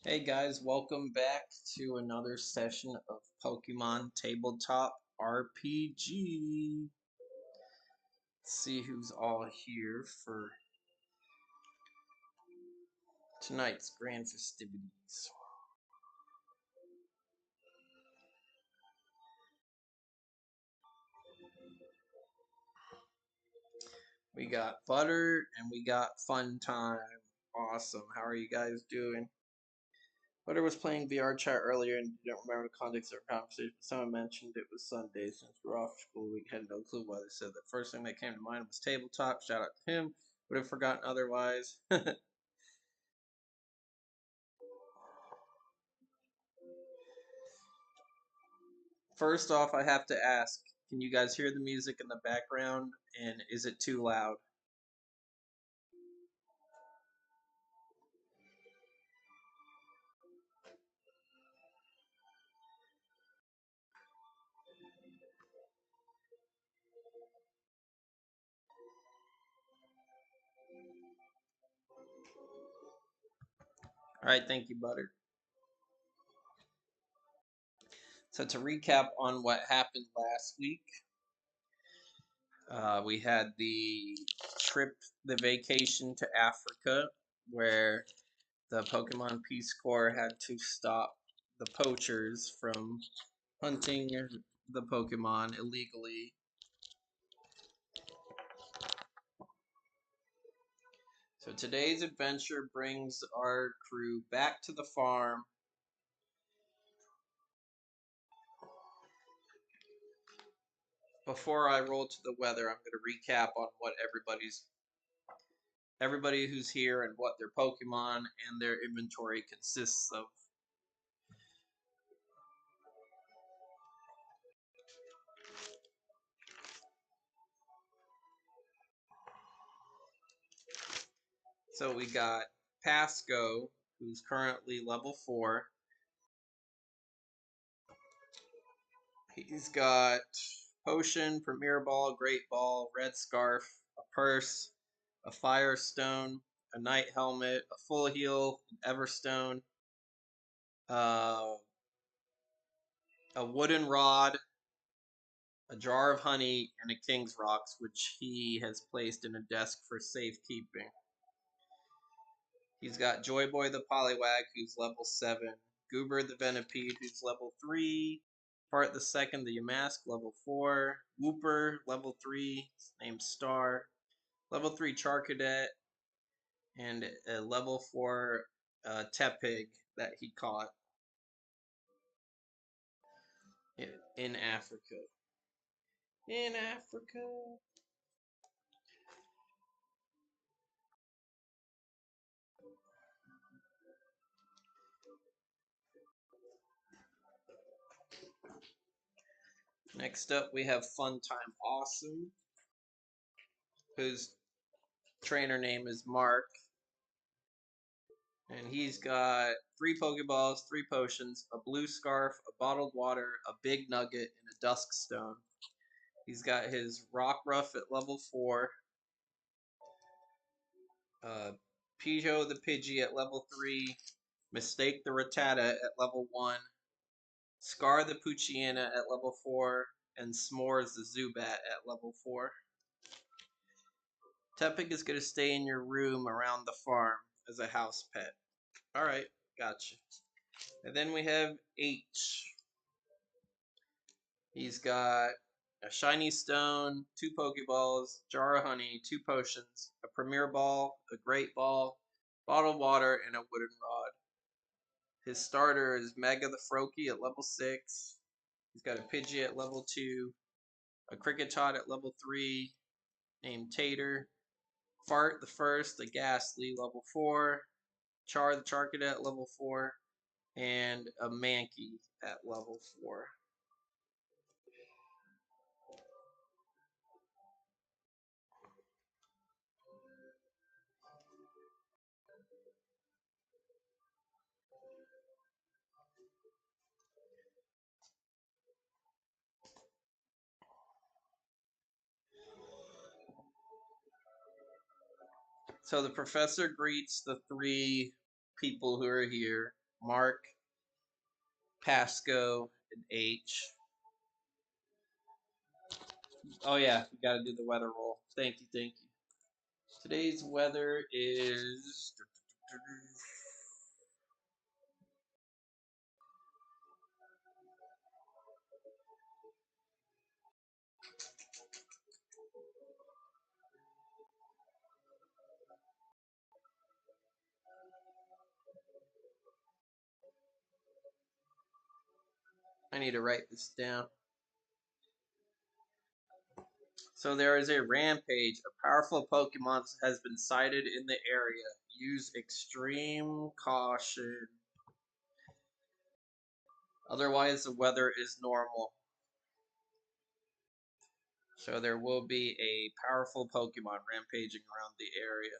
Hey guys, welcome back to another session of Pokemon Tabletop RPG. Let's see who's all here for tonight's grand festivities. We got Butter and we got Fun Time. Awesome. How are you guys doing? Butter was playing VR chat earlier and didn't remember the context of our conversation. Someone mentioned it was Sunday since we're off school week. Had no clue why they said that. First thing that came to mind was tabletop. Shout out to him. Would have forgotten otherwise. First off, I have to ask, can you guys hear the music in the background and is it too loud? All right, thank you, Butter. So to recap on what happened last week, we had the trip, the vacation to Africa, where the Pokemon Peace Corps had to stop the poachers from hunting the Pokemon illegally. So today's adventure brings our crew back to the farm. Before I roll to the weather, I'm going to recap on what everybody who's here and what their Pokemon and their inventory consists of. So we got Pasco, who's currently level 4. He's got Potion, Premier Ball, Great Ball, Red Scarf, a Purse, a Firestone, a Night Helmet, a Full Heal, an Everstone, uh, a Wooden Rod, a jar of honey, and a king's rocks, which he has placed in a desk for safekeeping. He's got Joy Boy the Poliwag, who's level 7, Goober the Venipede, who's level 3, Fart the Second the Yamask, level 4, Wooper, level 3, named Star, level 3 Charcadet, and a level 4 Tepig that he caught in Africa. In Africa. Next up, we have Funtime Awesome, whose trainer name is Mark. And he's got 3 Pokeballs, 3 potions, a blue scarf, a bottled water, a big nugget, and a dusk stone. He's got his Rockruff at level 4, uh, Pijo the Pidgey at level 3, Mistake the Rattata at level 1, Scar the Poochyena at level 4, and S'mores the Zubat at level 4. Tepig is going to stay in your room around the farm as a house pet. Alright, gotcha. And then we have H. He's got a shiny stone, 2 Pokeballs, jar of honey, 2 potions, a premier ball, a great ball, bottled water, and a wooden rod. His starter is Mega the Froakie at level 6. He's got a Pidgey at level 2, a Kricketot at level 3 named Tater, Fart the First, a Ghastly level 4, Char the Charcadet at level 4, and a Mankey at level 4. So the professor greets the 3 people who are here. Mark, Pasco, and H. Oh yeah, we gotta do the weather roll. Thank you, thank you. Today's weather is I need to write this down. So there is a rampage. A powerful Pokemon has been sighted in the area. Use extreme caution. Otherwise, the weather is normal. So there will be a powerful Pokemon rampaging around the area.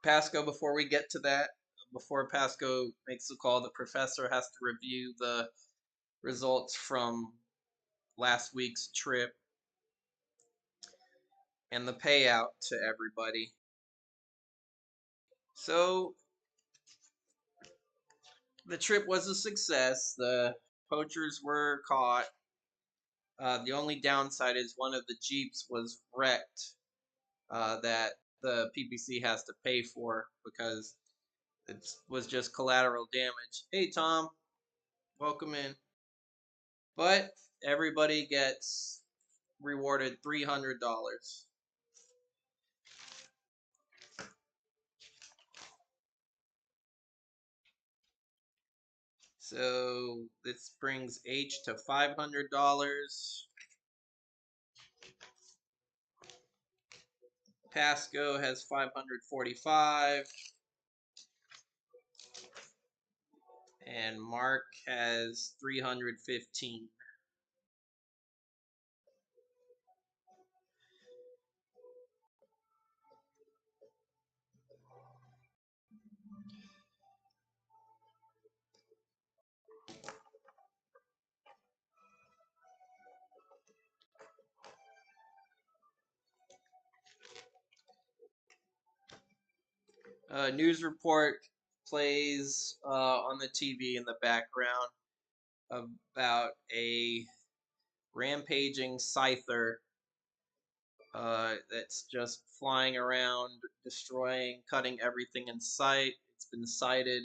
Pasco, before we get to that, before Pasco makes the call, the professor has to review the results from last week's trip and the payout to everybody. So the trip was a success. The poachers were caught. The only downside is one of the Jeeps was wrecked that the PPC has to pay for because it was just collateral damage. Hey, Tom, welcome in. But everybody gets rewarded $300. So this brings H to $500. Pasco has 545. And Mark has 315. News report plays on the TV in the background about a rampaging Scyther that's just flying around, destroying, cutting everything in sight. It's been sighted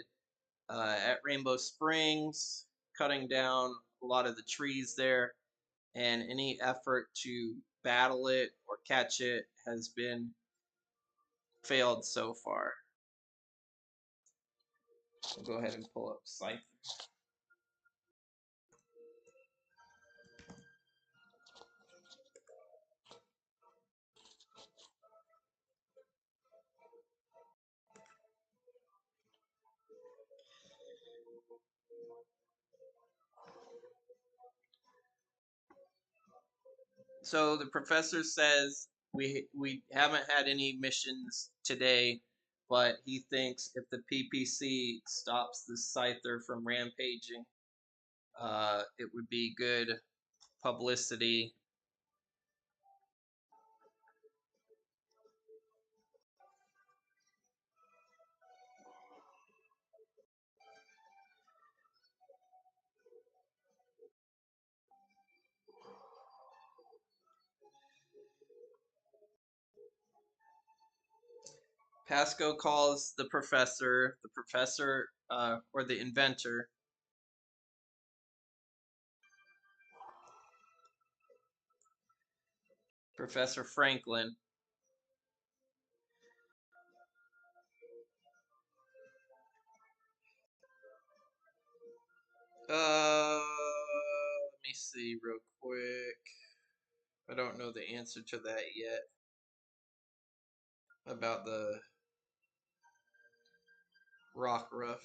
at Rainbow Springs, cutting down a lot of the trees there, and any effort to battle it or catch it has been failed so far. I'll go ahead and pull up Scyther. So the professor says we haven't had any missions today, but he thinks if the PPC stops the Scyther from rampaging, it would be good publicity. Pasco calls the professor, or the inventor, Professor Franklin. Let me see real quick. I don't know the answer to that yet about the Rockruff.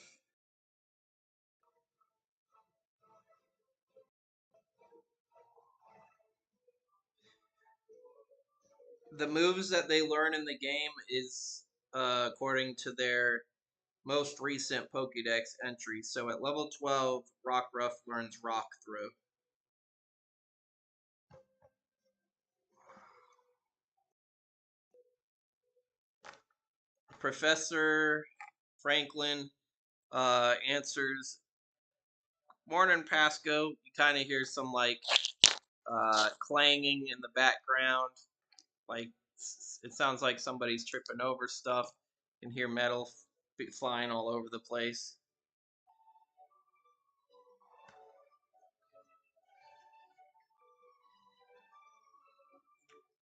The moves that they learn in the game is according to their most recent Pokédex entry. So at level 12, Rockruff learns Rock Throw. Professor Franklin answers, "Morning, Pasco." You kind of hear some like clanging in the background, like it sounds like somebody's tripping over stuff. You can hear metal flying all over the place.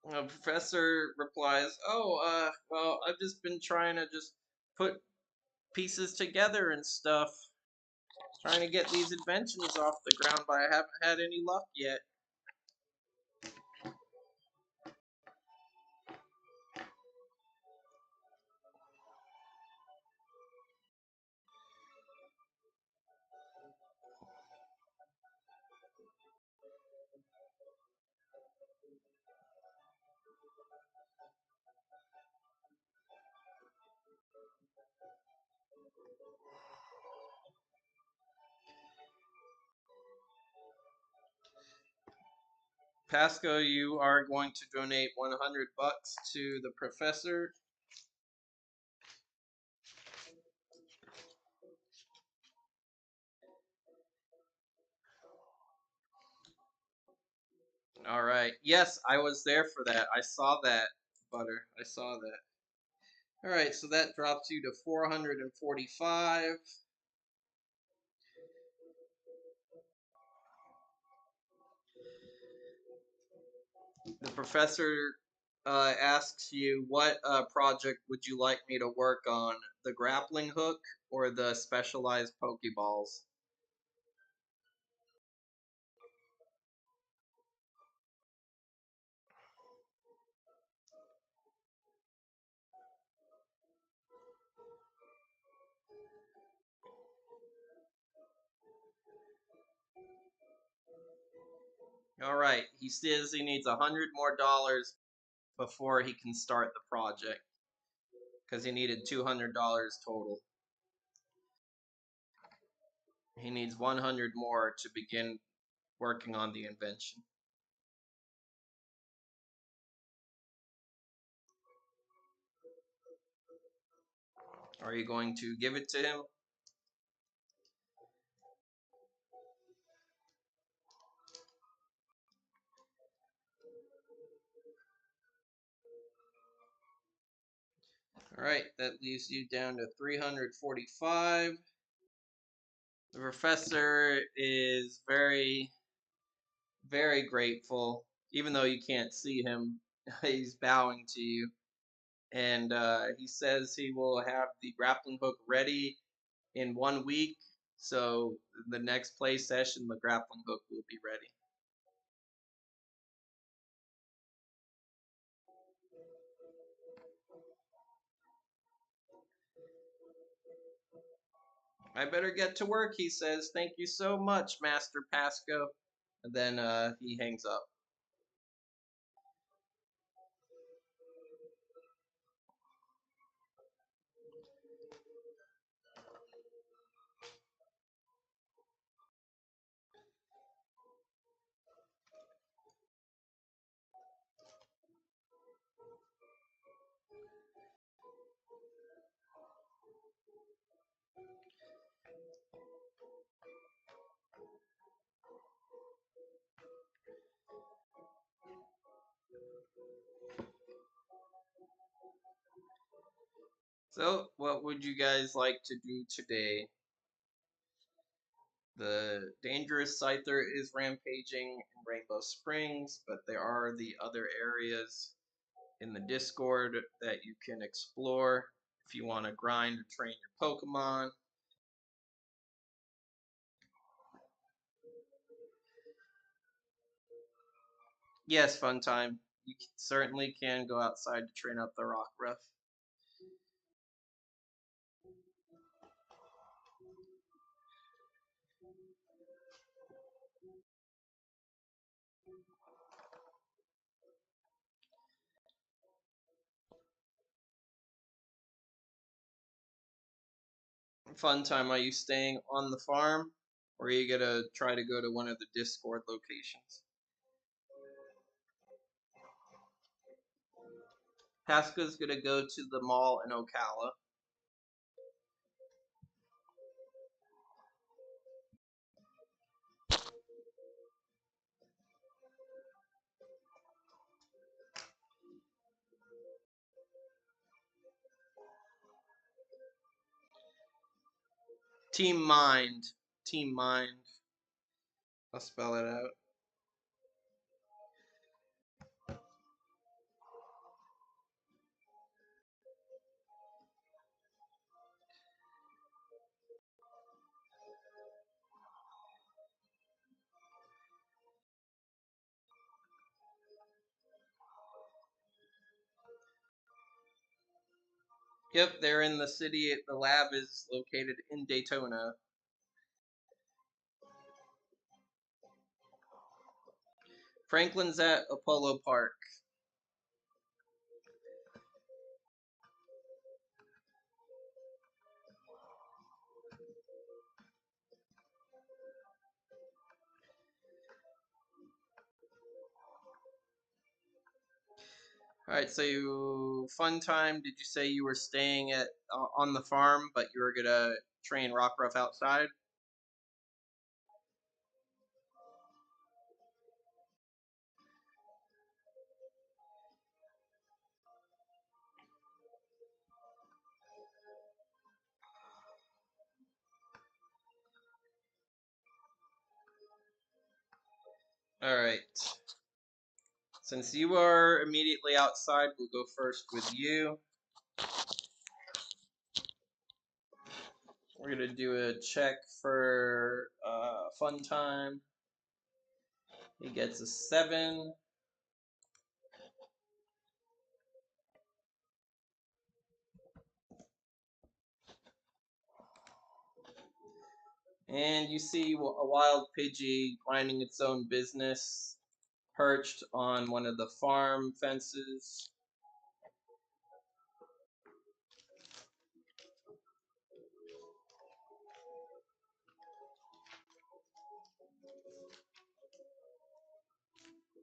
The professor replies, "Oh, well, I've just been trying to just put pieces together and stuff, trying to get these inventions off the ground, but I haven't had any luck yet." Pasco, you are going to donate $100 to the professor. All right. Yes, I was there for that. I saw that, Butter. I saw that. All right, so that drops you to 445. The professor asks you, "What project would you like me to work on? The grappling hook or the specialized Pokeballs?" All right. He says he needs $100 more before he can start the project because he needed $200 total. He needs 100 more to begin working on the invention. Are you going to give it to him? All right, that leaves you down to 345. The professor is very, very grateful, even though you can't see him. He's bowing to you, and he says he will have the grappling hook ready in 1 week. So the next play session, the grappling hook will be ready. "I better get to work," he says. "Thank you so much, Master Pasco." And then he hangs up. So, what would you guys like to do today? The dangerous Scyther is rampaging in Rainbow Springs, but there are the other areas in the Discord that you can explore if you want to grind or train your Pokemon. Yes, fun time. You certainly can go outside to train up the Rockruff. Fun time. Are you staying on the farm, or are you gonna try to go to one of the Discord locations? Pasca's gonna go to the mall in Ocala. Team Mind. Team Mind. I'll spell it out. Yep, they're in the city. The lab is located in Daytona. Franklin's at Apollo Park. All right, so fun time. Did you say you were staying at on the farm, but you were gonna train Rockruff outside? All right. Since you are immediately outside, we'll go first with you. We're gonna do a check for fun time. He gets a 7. And you see a wild Pidgey minding its own business, perched on one of the farm fences.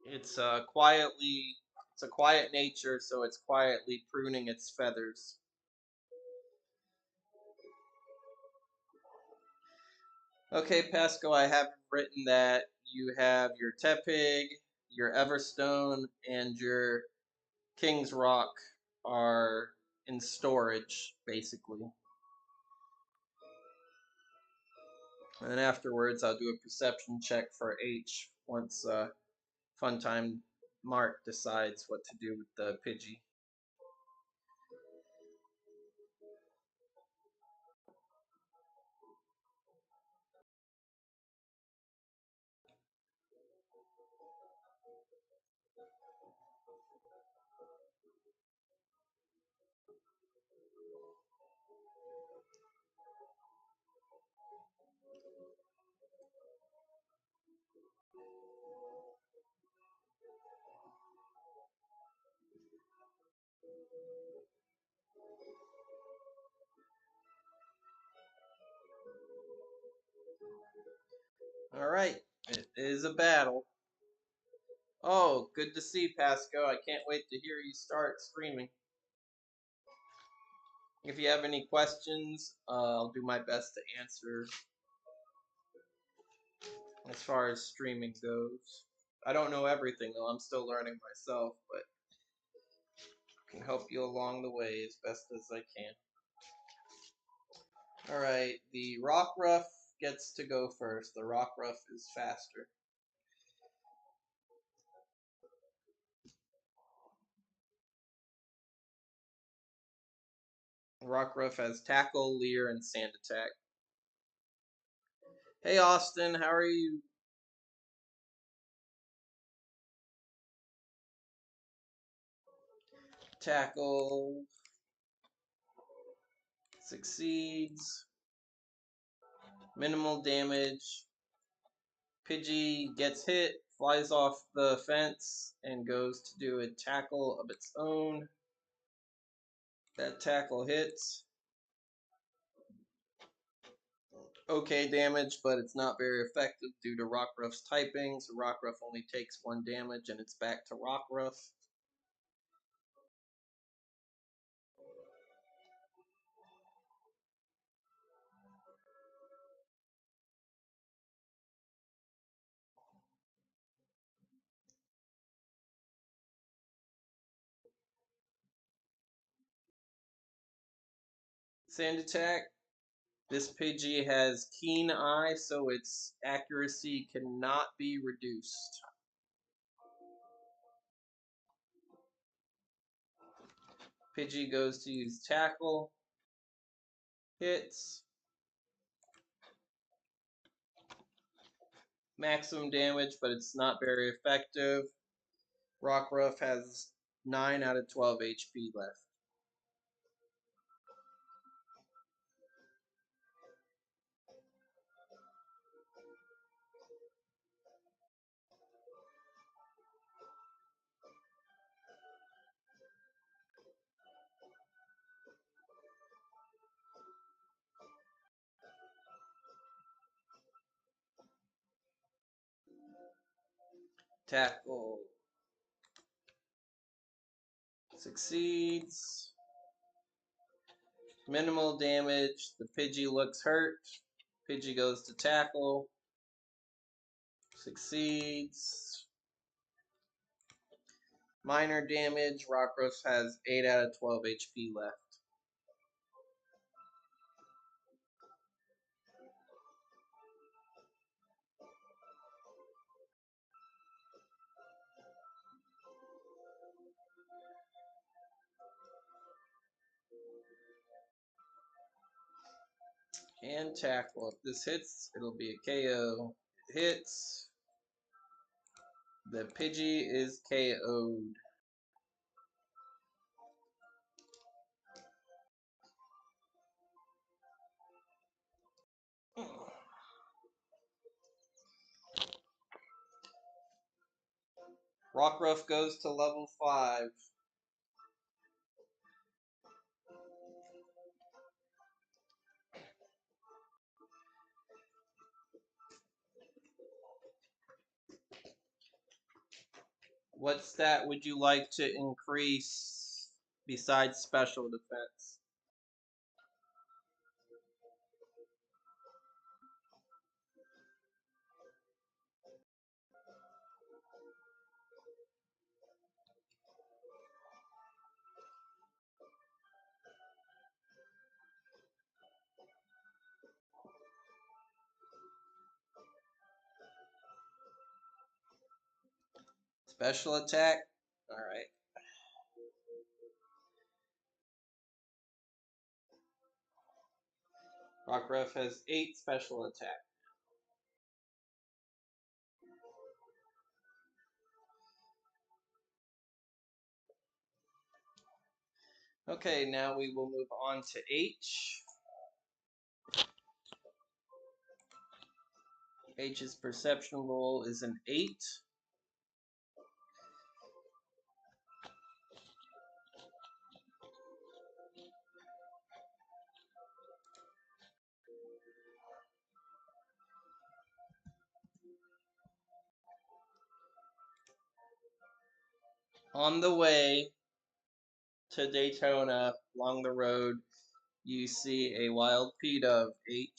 It's it's a quiet nature, so it's quietly pruning its feathers. Okay, Pasco, I have written that you have your Tepig, your Everstone, and your King's Rock are in storage, basically. And then afterwards, I'll do a perception check for H once Funtime Mark decides what to do with the Pidgey. All right, it is a battle. Oh, good to see, Pasco. I can't wait to hear you start streaming. If you have any questions, I'll do my best to answer as far as streaming goes. I don't know everything, though. I'm still learning myself, but I can help you along the way as best as I can. All right, the Rockruff gets to go first. The Rockruff is faster. Rockruff has Tackle, Leer, and Sand Attack. Hey, Austin, how are you? Tackle succeeds. Minimal damage. Pidgey gets hit, flies off the fence, and goes to do a tackle of its own. That tackle hits. Okay damage, but it's not very effective due to Rockruff's typing, so Rockruff only takes 1 damage, and it's back to Rockruff. Sand Attack This Pidgey has keen eye, so its accuracy cannot be reduced. Pidgey goes to use Tackle. Hits. Maximum damage, but it's not very effective. Rockruff has 9 out of 12 HP left. Tackle. Succeeds. Minimal damage. The Pidgey looks hurt. Pidgey goes to tackle. Succeeds. Minor damage. Rockruff has 8 out of 12 HP left. And tackle. If this hits, it'll be a KO. It hits. The Pidgey is KO'd. Rockruff goes to level 5. What stat would you like to increase besides special defense? Special attack? Alright. Rockruff has 8 special attack. Okay, now we will move on to H. H's perception roll is an 8. On the way to Daytona, along the road, you see a wild P-Dove, H.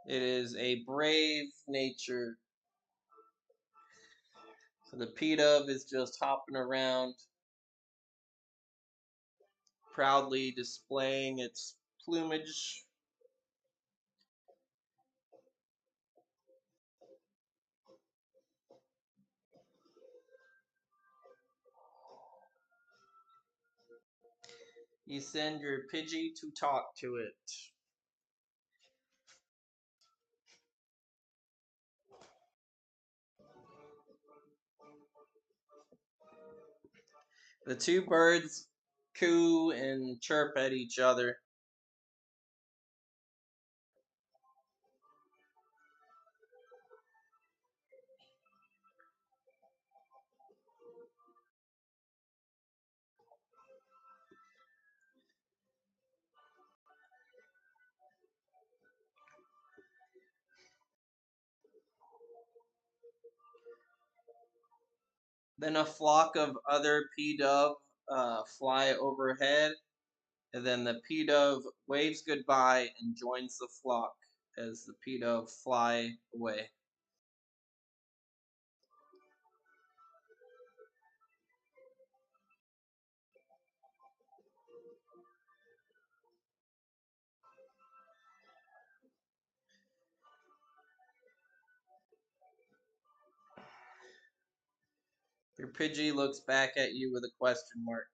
It is a brave nature. So the P-Dove is just hopping around, proudly displaying its plumage. You send your Pidgey to talk to it. The two birds coo and chirp at each other. Then a flock of other P-Dove fly overhead, and then the P-Dove waves goodbye and joins the flock as the P-Dove fly away. Your Pidgey looks back at you with a question mark.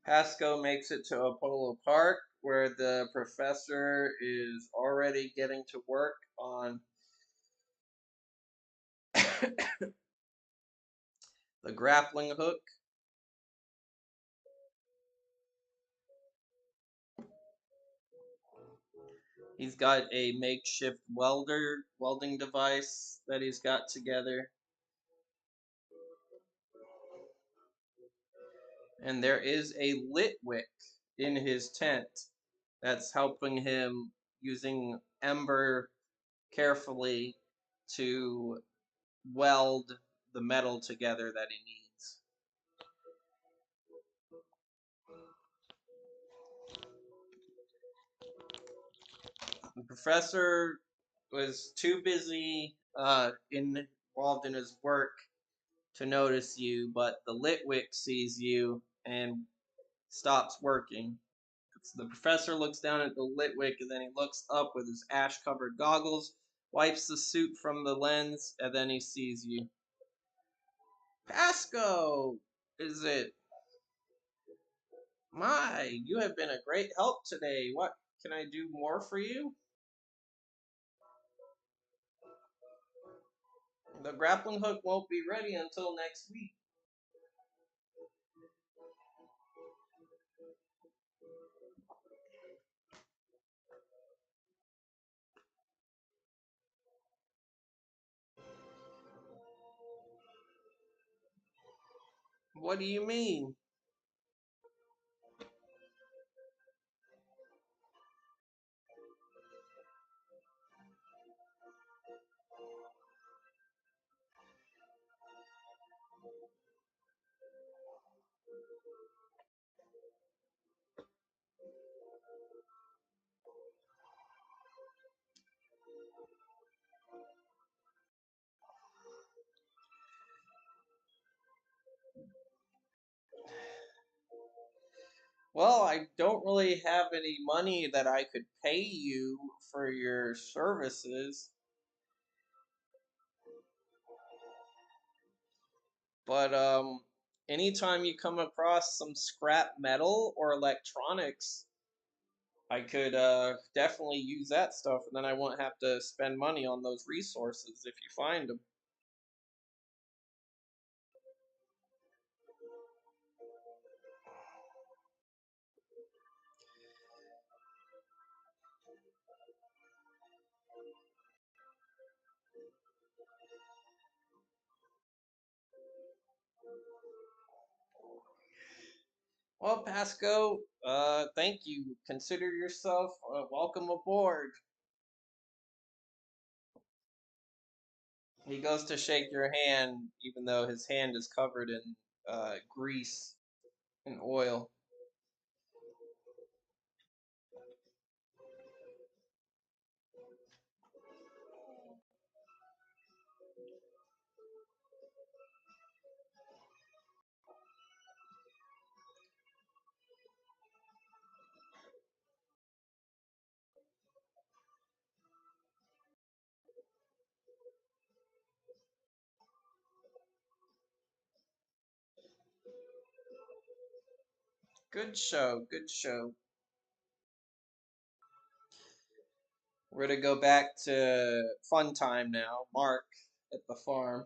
Pasco makes it to Apollo Park, where the professor is already getting to work on the grappling hook. He's got a makeshift welding device that he's got together. And there is a lit wick in his tent that's helping him using ember carefully to weld the metal together that he needs. The professor was too busy involved in his work to notice you, but the Litwick sees you and stops working. So the professor looks down at the Litwick and then he looks up with his ash-covered goggles, wipes the soot from the lens, and then he sees you. Pasco, is it? My, you have been a great help today. What can I do more for you? The grappling hook won't be ready until next week. What do you mean? Well, I don't really have any money that I could pay you for your services, but anytime you come across some scrap metal or electronics, I could definitely use that stuff, and then I won't have to spend money on those resources if you find them. Well, Pasco, thank you. Consider yourself welcome aboard. He goes to shake your hand, even though his hand is covered in grease and oil. Good show, good show. We're gonna go back to fun time now. Mark at the farm.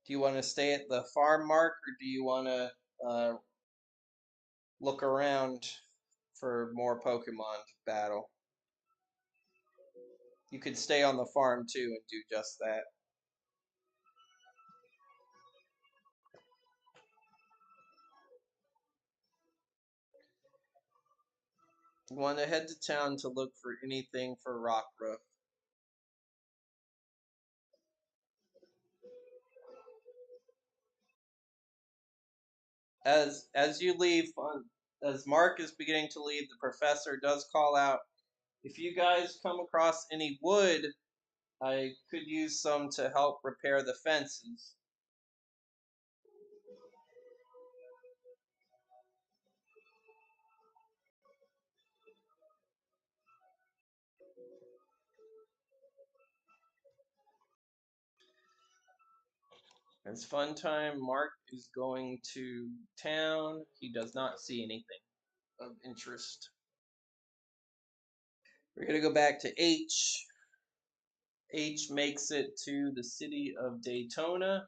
Do you want to stay at the farm, Mark, or do you want to look around for more Pokemon battle? You could stay on the farm too and do just that. You want to head to town to look for anything for Rockruff. As you leave, as Mark is beginning to leave, the professor does call out, If you guys come across any wood, I could use some to help repair the fences. It's fun time. Mark is going to town. He does not see anything of interest. We're going to go back to H. H makes it to the city of Daytona.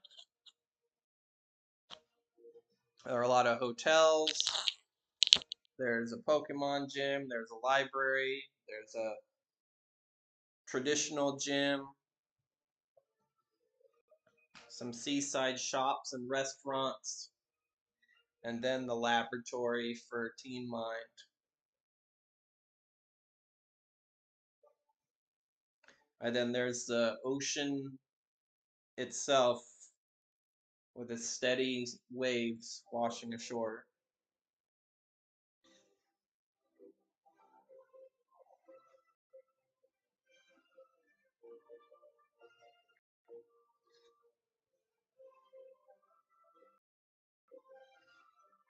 There are a lot of hotels. There's a Pokemon gym. There's a library. There's a traditional gym. Some seaside shops and restaurants. And then the laboratory for Teen Mind. And then there's the ocean itself with its steady waves washing ashore.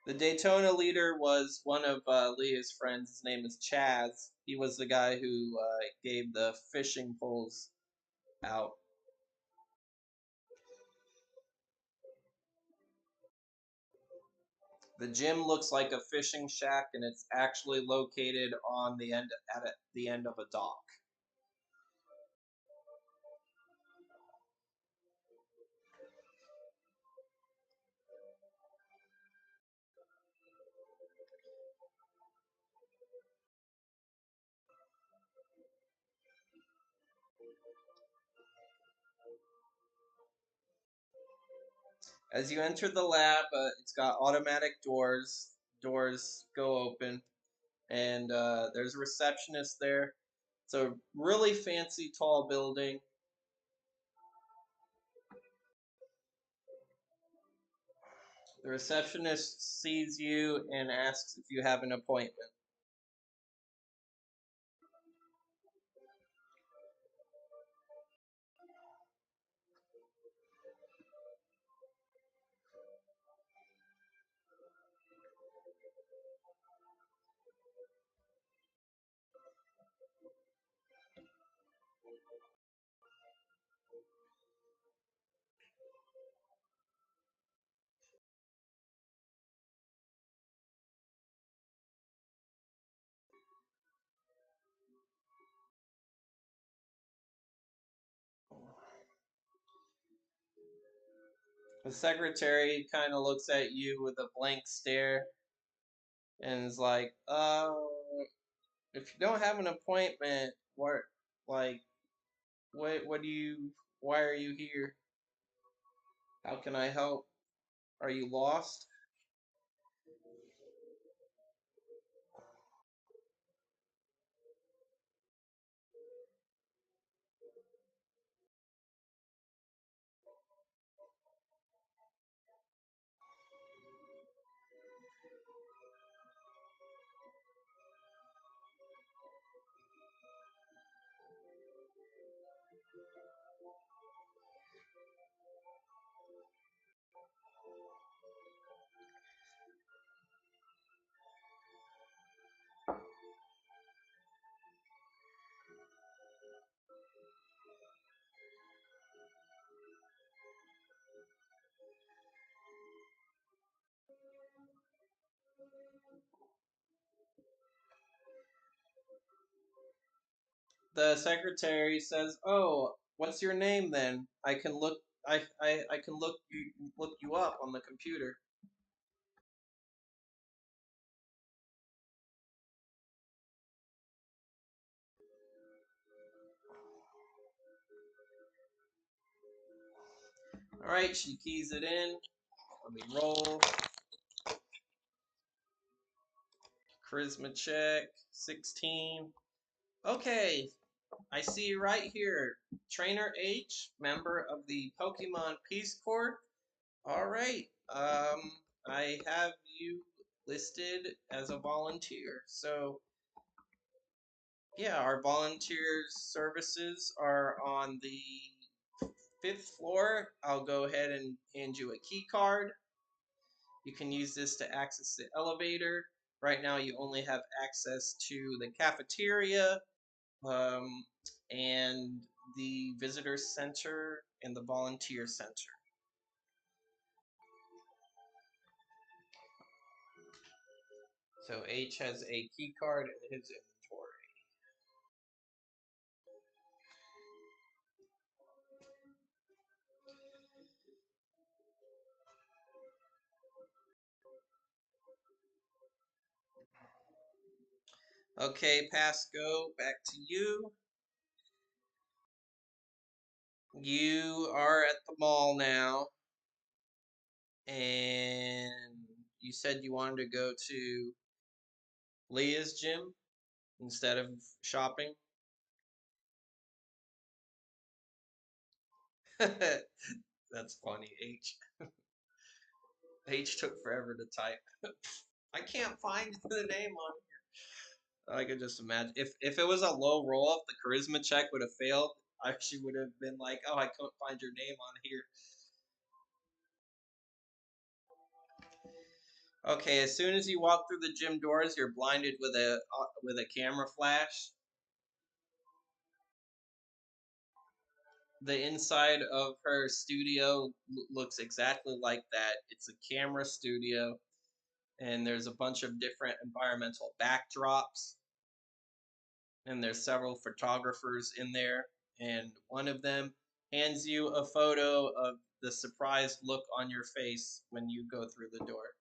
The Daytona leader was one of Leah's friends. His name is Chaz. He was the guy who gave the fishing poles out. The gym looks like a fishing shack, and it's actually located on the end at the end of a dock. As you enter the lab, it's got automatic doors. Doors go open, and there's a receptionist there. It's a really fancy, tall building. The receptionist sees you and asks if you have an appointment. The secretary kind of looks at you with a blank stare and is like, if you don't have an appointment, like, what do you, why are you here? How can I help? Are you lost? The secretary says, "Oh, what's your name then? I can look. I can look you up on the computer." All right, she keys it in. Let me roll. Charisma check 16. Okay, I see you right here. Trainer H, member of the Pokemon Peace Corps. All right. I have you listed as a volunteer. So Yeah, our volunteer services are on the fifth floor. I'll go ahead and hand you a key card. You can use this to access the elevator. Right now, you only have access to the cafeteria, um, and the visitor center and the volunteer center. So H has a key card in his inventory. Okay, Pasco, back to you. You are at the mall now, and you said you wanted to go to Leah's gym instead of shopping. That's funny. H took forever to type. I can't find the name on here. I could just imagine if it was a low roll, if the charisma check would have failed, I she would have been like, "Oh, I couldn't find your name on here." Okay, as soon as you walk through the gym doors, you're blinded with a camera flash. The inside of her studio looks exactly like that. It's a camera studio, and there's a bunch of different environmental backdrops, and there's several photographers in there, and one of them hands you a photo of the surprised look on your face when you go through the door.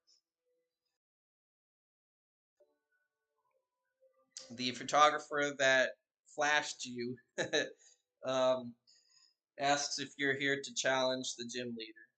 The photographer that flashed you um, asks if you're here to challenge the gym leader.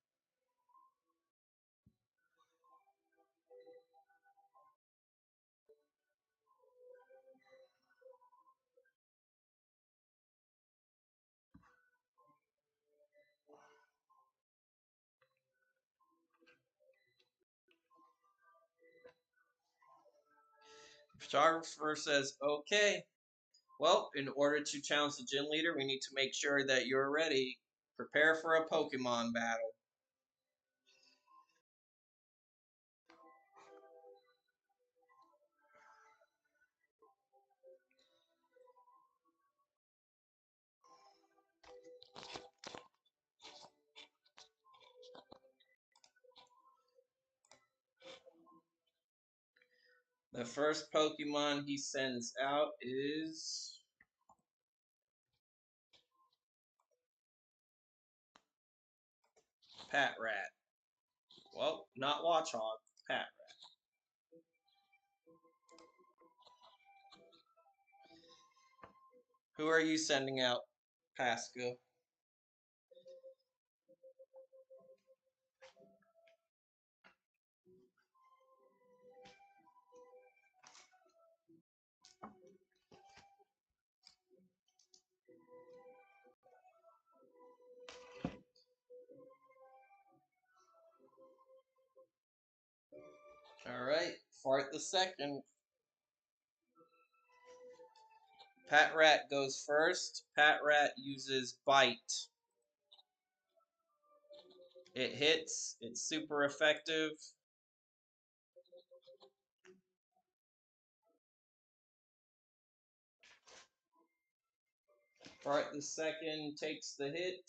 The photographer says, "Okay, well, in order to challenge the gym leader, we need to make sure that you're ready. Prepare for a Pokemon battle." The first Pokemon he sends out is Patrat. Well, not Watchog, Patrat. Who are you sending out, Pascal? All right, Fart the second. Patrat goes first. Patrat uses Bite. It hits. It's super effective. Fart the second takes the hit,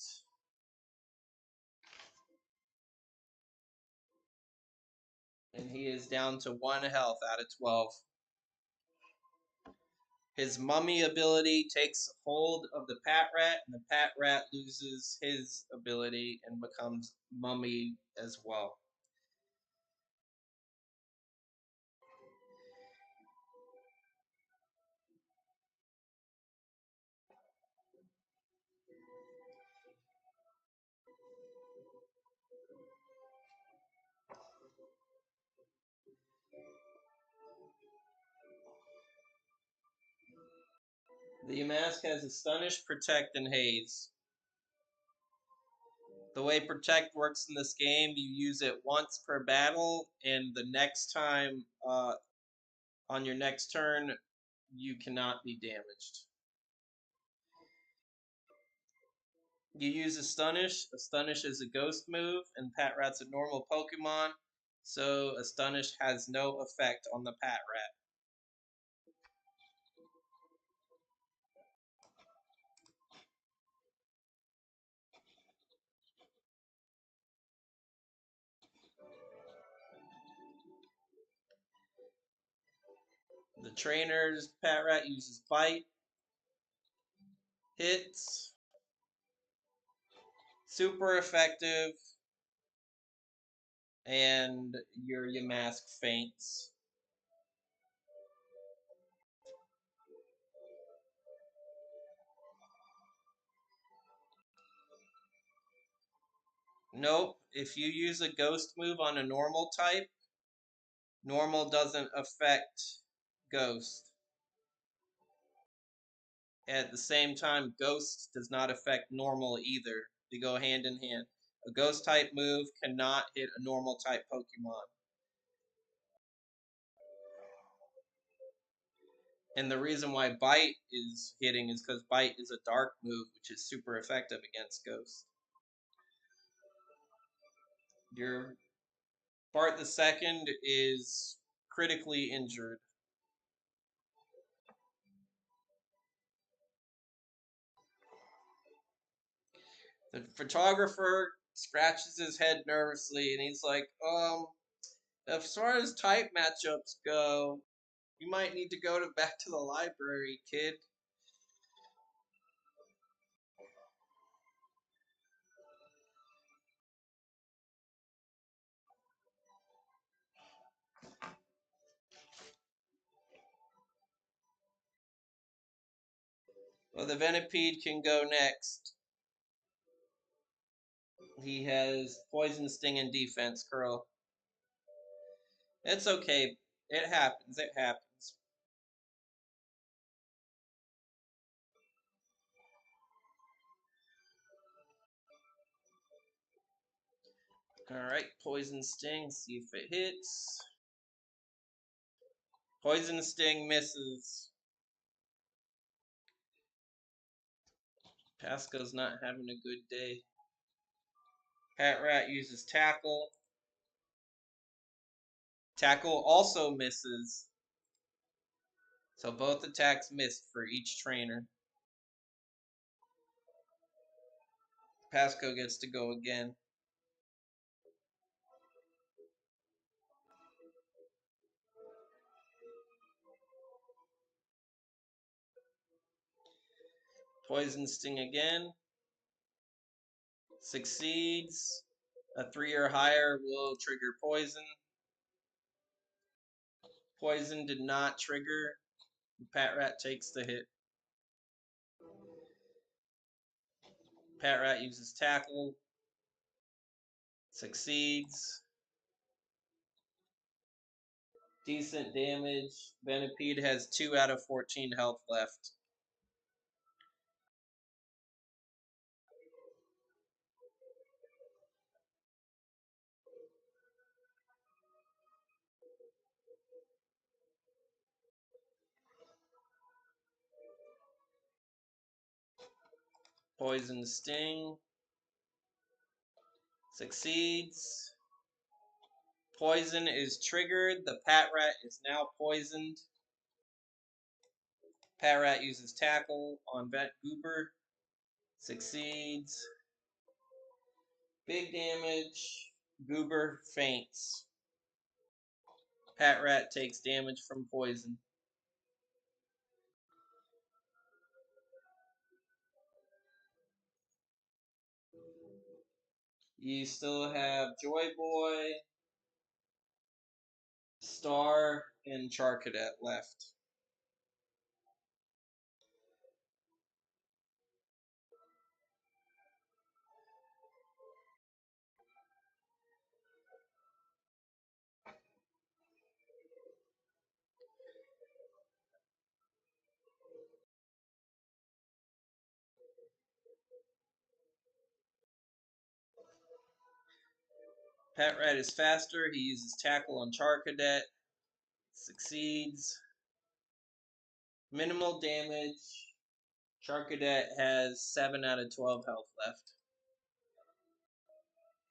and he is down to 1 health out of 12. His mummy ability takes hold of the Patrat, and the Patrat loses his ability and becomes mummy as well. The mask has Astonish, Protect, and Haze. The way Protect works in this game, you use it once per battle, and the next time on your next turn, you cannot be damaged. You use Astonish. Astonish is a ghost move, and Pat Rat's a normal Pokemon, so Astonish has no effect on the Pat Rat. The trainer's Pat Rat uses Bite, hits, super effective, and your Yamask faints. Nope, if you use a ghost move on a normal type, normal doesn't affect ghost. At the same time, ghost does not affect normal either. They go hand in hand. A ghost type move cannot hit a normal type Pokemon. And the reason why Bite is hitting is because Bite is a dark move, which is super effective against Ghost. Your Bart the Second is critically injured. The photographer scratches his head nervously and he's like, as far as type matchups go, you might need to go back to the library, kid. Well, the Venipede can go next. He has Poison Sting and Defense Curl. It's okay. It happens. It happens. Alright, Poison Sting. See if it hits. Poison Sting misses. Pasco's not having a good day. Pat Rat uses Tackle. Tackle also misses. So both attacks missed for each trainer. Pasco gets to go again. Poison Sting again. Succeeds. A 3 or higher will trigger poison. Poison did not trigger. Pat Rat takes the hit. Pat Rat uses Tackle. Succeeds. Decent damage. Venipede has 2 out of 14 health left. Poison Sting. Succeeds. Poison is triggered. The Pat Rat is now poisoned. Pat Rat uses Tackle on Vet Goober. Succeeds. Big damage. Goober faints. Pat Rat takes damage from poison. You still have Joy Boy, Star, and Charcadet left. Pat Rat is faster. He uses Tackle on Charcadet. Succeeds. Minimal damage. Charcadet has 7 out of 12 health left.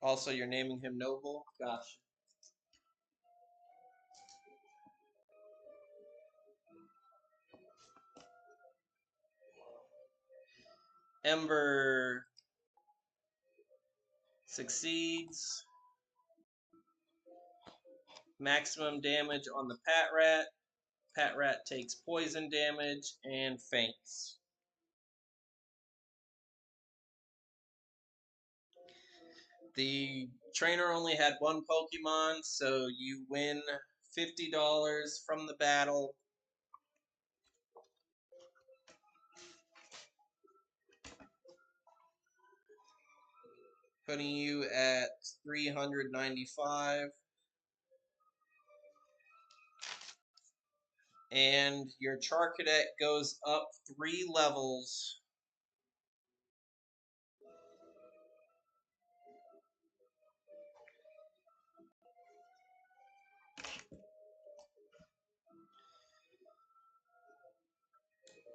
Also, you're naming him Noble? Gotcha. Ember succeeds. Maximum damage on the Pat Rat. Pat Rat takes poison damage and faints. The trainer only had one Pokemon, so you win $50 from the battle. Putting you at 395. And your Charcadet goes up 3 levels.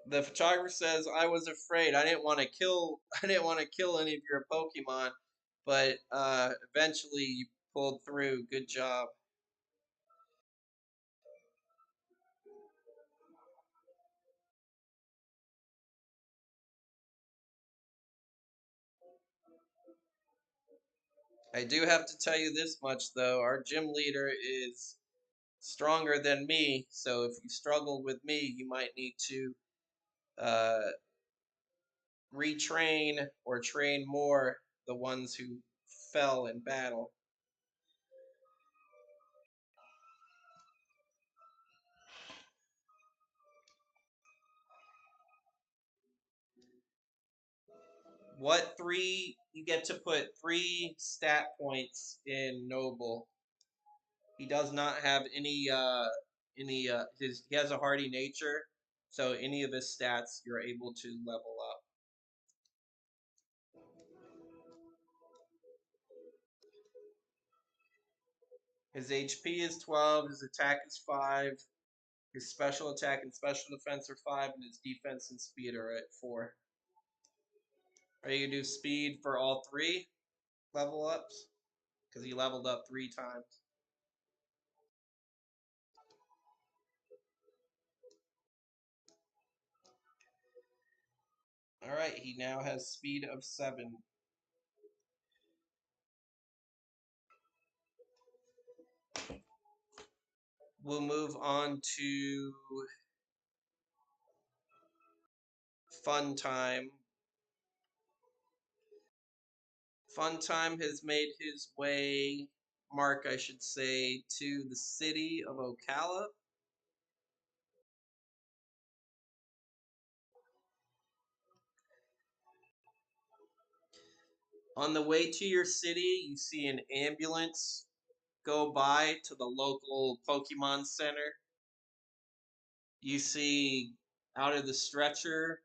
The photographer says, "I was afraid. I didn't want to kill. I didn't want to kill any of your Pokemon, but eventually you pulled through. Good job." I do have to tell you this much, though. Our gym leader is stronger than me, so if you struggle with me, you might need to uh, retrain or train more the ones who fell in battle. What three? You get to put 3 stat points in Noble. He does not have any he has a hardy nature, so any of his stats you're able to level up. His HP is 12, his attack is 5, his special attack and special defense are 5, and his defense and speed are at 4. Are you gonna do speed for all 3 level ups? Because he leveled up 3 times. Alright, he now has speed of 7. We'll move on to Fun Time. Fun Time has made his way, Mark, I should say, to the city of Ocala. On the way to your city, you see an ambulance go by to the local Pokemon Center. You see out of the stretcher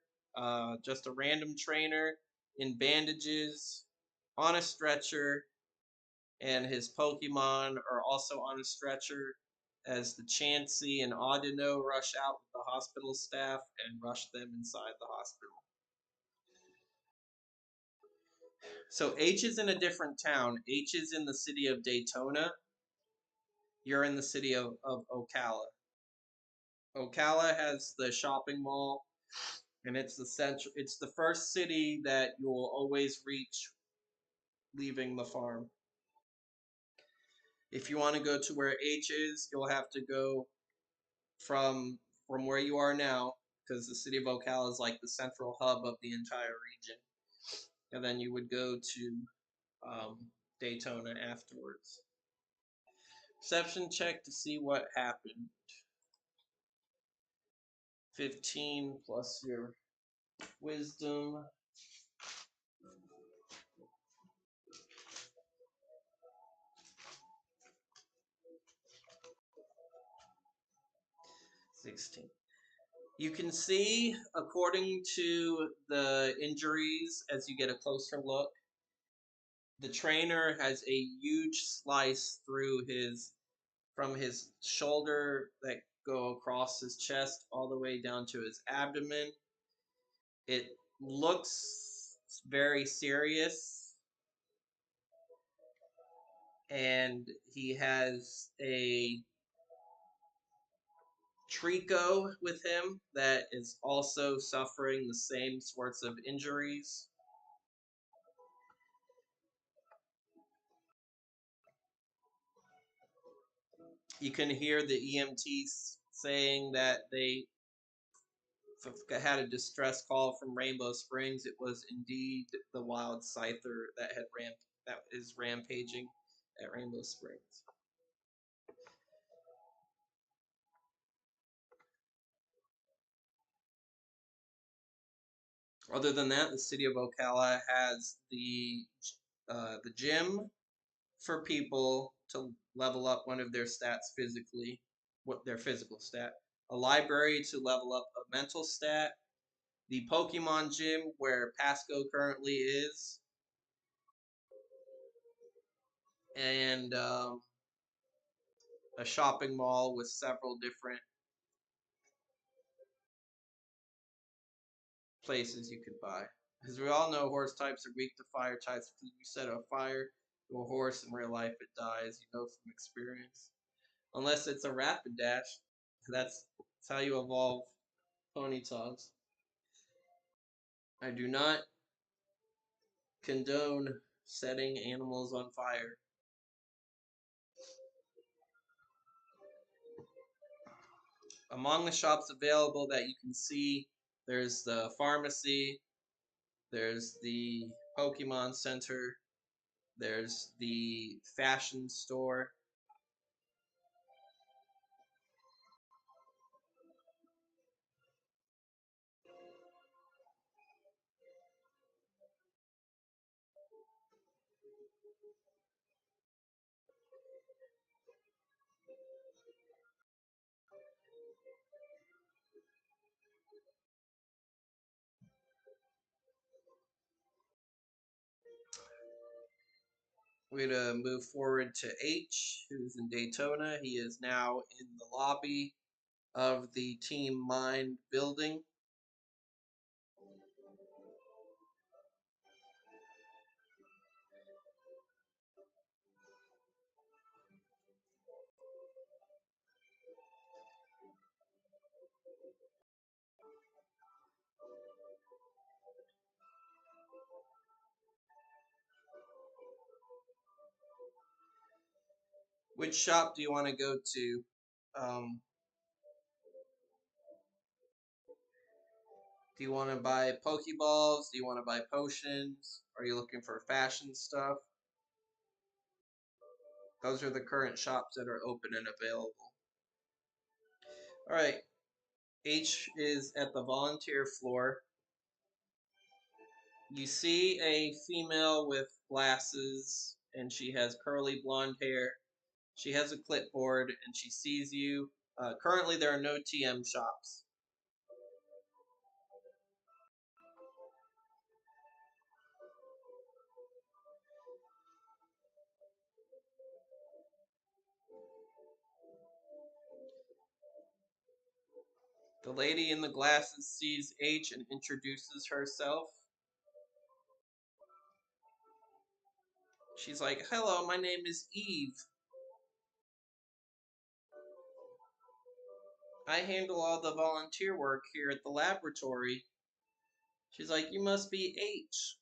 just a random trainer in bandages on a stretcher, and his Pokemon are also on a stretcher as the Chansey and Audino rush out with the hospital staff and rush them inside the hospital. So H is in a different town. H is in the city of Daytona. You're in the city of Ocala. Ocala has the shopping mall, and it's the first city that you will always reach leaving the farm. If you want to go to where H is, you'll have to go from where you are now, because the city of Ocala is like the central hub of the entire region, and then you would go to Daytona afterwards. Perception check to see what happened. 15 plus your wisdom. 16. You can see, according to the injuries, as you get a closer look, the trainer has a huge slice through from his shoulder that go across across his chest all the way down to his abdomen. It looks very serious, and he has a Trico with him that is also suffering the same sorts of injuries. You can hear the EMTs saying that they had a distress call from Rainbow Springs. It was indeed the wild scyther that is rampaging at Rainbow Springs. Other than that, the city of Ocala has the gym for people to level up one of their stats physically, what their physical stat. A library to level up a mental stat. The Pokemon gym where Pasco currently is, and a shopping mall with several different places you could buy. Because we all know horse types are weak to fire types. If you set a fire to a horse in real life, it dies. You know from experience. Unless it's a rapid dash. That's how you evolve ponytails. I do not condone setting animals on fire. Among the shops available that you can see, there's the pharmacy, there's the Pokemon Center, there's the fashion store. We're going to move forward to H, who's in Daytona. He is now in the lobby of the Team Mind building. Which shop do you want to go to? Do you want to buy Pokeballs? Do you want to buy potions? Are you looking for fashion stuff? Those are the current shops that are open and available. Alright, H is at the volunteer floor. You see a female with glasses, and she has curly blonde hair. She has a clipboard, and she sees you. Currently, there are no TM shops. The lady in the glasses sees H and introduces herself. She's like, "Hello, my name is Eve. I handle all the volunteer work here at the laboratory." She's like, "You must be H."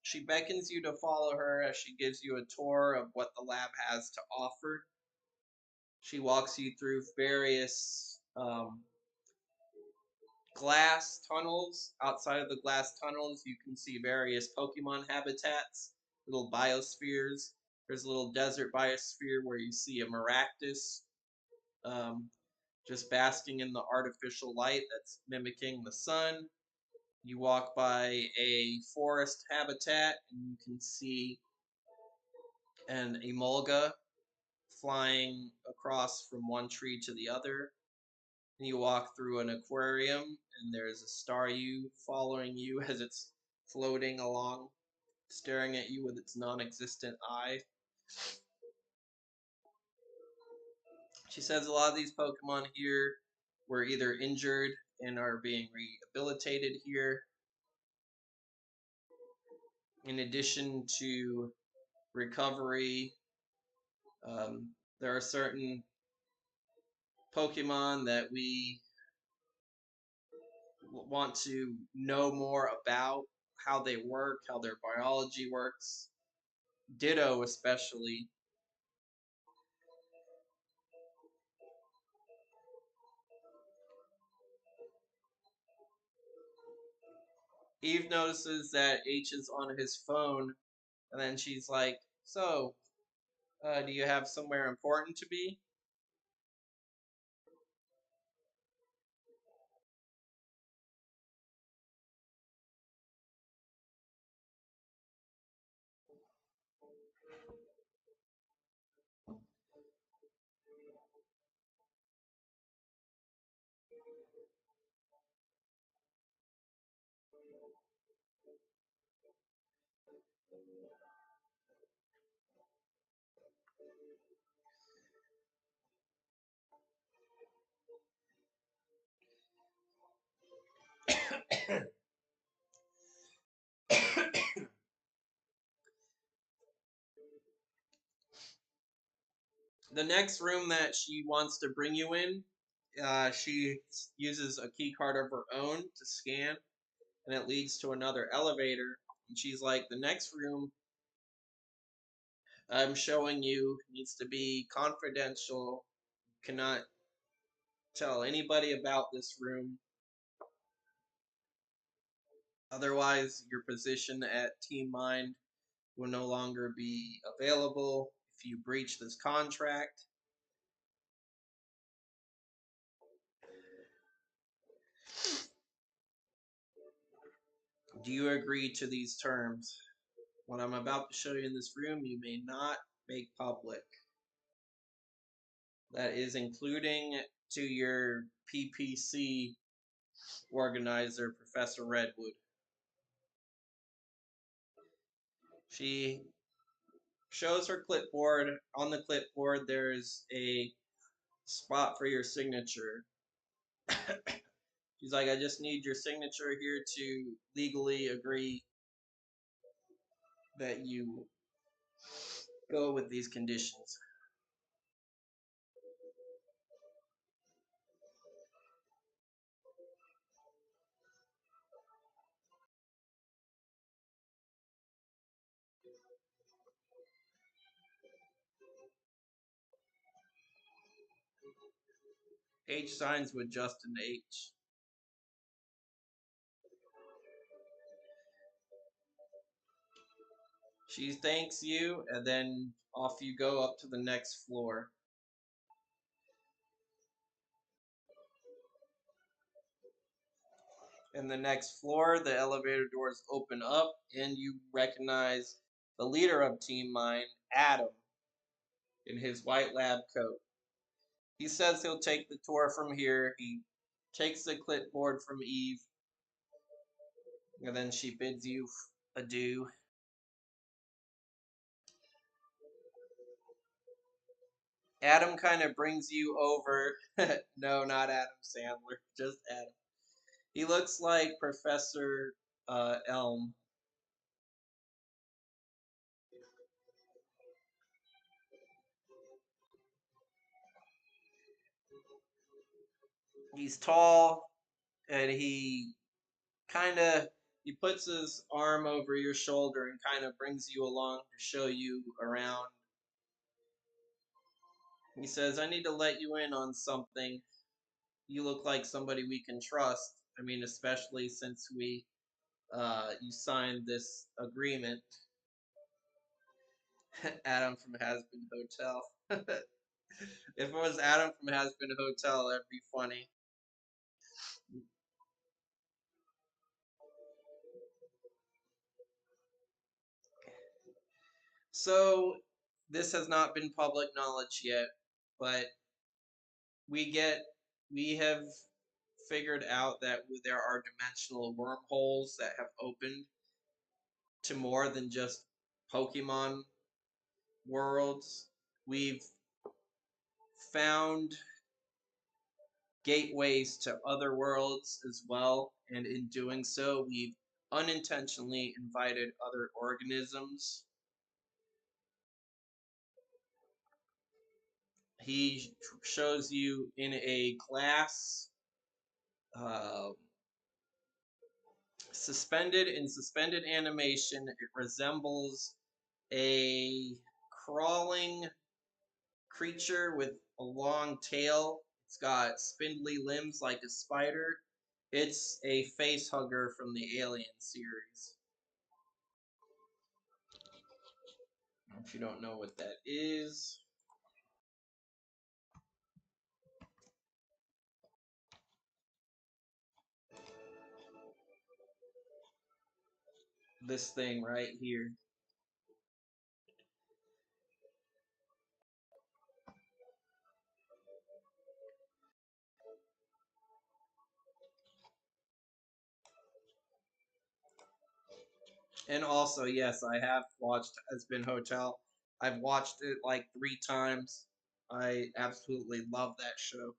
She beckons you to follow her as she gives you a tour of what the lab has to offer. She walks you through various glass tunnels. Outside of the glass tunnels, you can see various Pokemon habitats, little biospheres. There's a little desert biosphere where you see a Maractus um, just basking in the artificial light that's mimicking the sun. You walk by a forest habitat and you can see and Emolga flying across from one tree to the other. And you walk through an aquarium, and there's a Staryu following you as it's floating along, staring at you with its non-existent eye. She says a lot of these Pokemon here were either injured and are being rehabilitated here. In addition to recovery, there are certain Pokemon that we want to know more about, how they work, how their biology works. Ditto, especially. Eve notices that H is on his phone, and then she's like, "So, do you have somewhere important to be?" The next room that she wants to bring you in, she uses a key card of her own to scan, and it leads to another elevator. And she's like, "The next room I'm showing you needs to be confidential. Cannot tell anybody about this room. Otherwise, your position at Team Mind will no longer be available if you breach this contract." Do you agree to these terms? What I'm about to show you in this room, you may not make public. That is including to your PPC organizer, Professor Redwood. She shows her clipboard. On the clipboard, there's a spot for your signature. She's like, "I just need your signature here to legally agree that you go with these conditions." H signs with just an H. She thanks you, and then off you go up to the next floor. In the next floor, the elevator doors open up, and you recognize the leader of Team Mind, Adam, in his white lab coat. He says he'll take the tour from here. He takes the clipboard from Eve, and then she bids you adieu. Adam kind of brings you over. No, not Adam Sandler, just Adam. He looks like Professor Elm. He's tall, and kind of he puts his arm over your shoulder and kind of brings you along to show you around. He says, "I need to let you in on something. You look like somebody we can trust. I mean, especially since you signed this agreement." Adam from Has Been Hotel. If it was Adam from Has Been Hotel, that'd be funny. So this has not been public knowledge yet, but we get we have figured out that there are dimensional wormholes that have opened to more than just Pokemon worlds. We've found gateways to other worlds as well, and in doing so, we've unintentionally invited other organisms. He shows you in a glass, uh, suspended animation. It resembles a crawling creature with a long tail. It's got spindly limbs like a spider. It's a face hugger from the Alien series. If you don't know what that is, this thing right here. And also, yes, I have watched Has Hotel. I've watched it like 3 times. I absolutely love that show.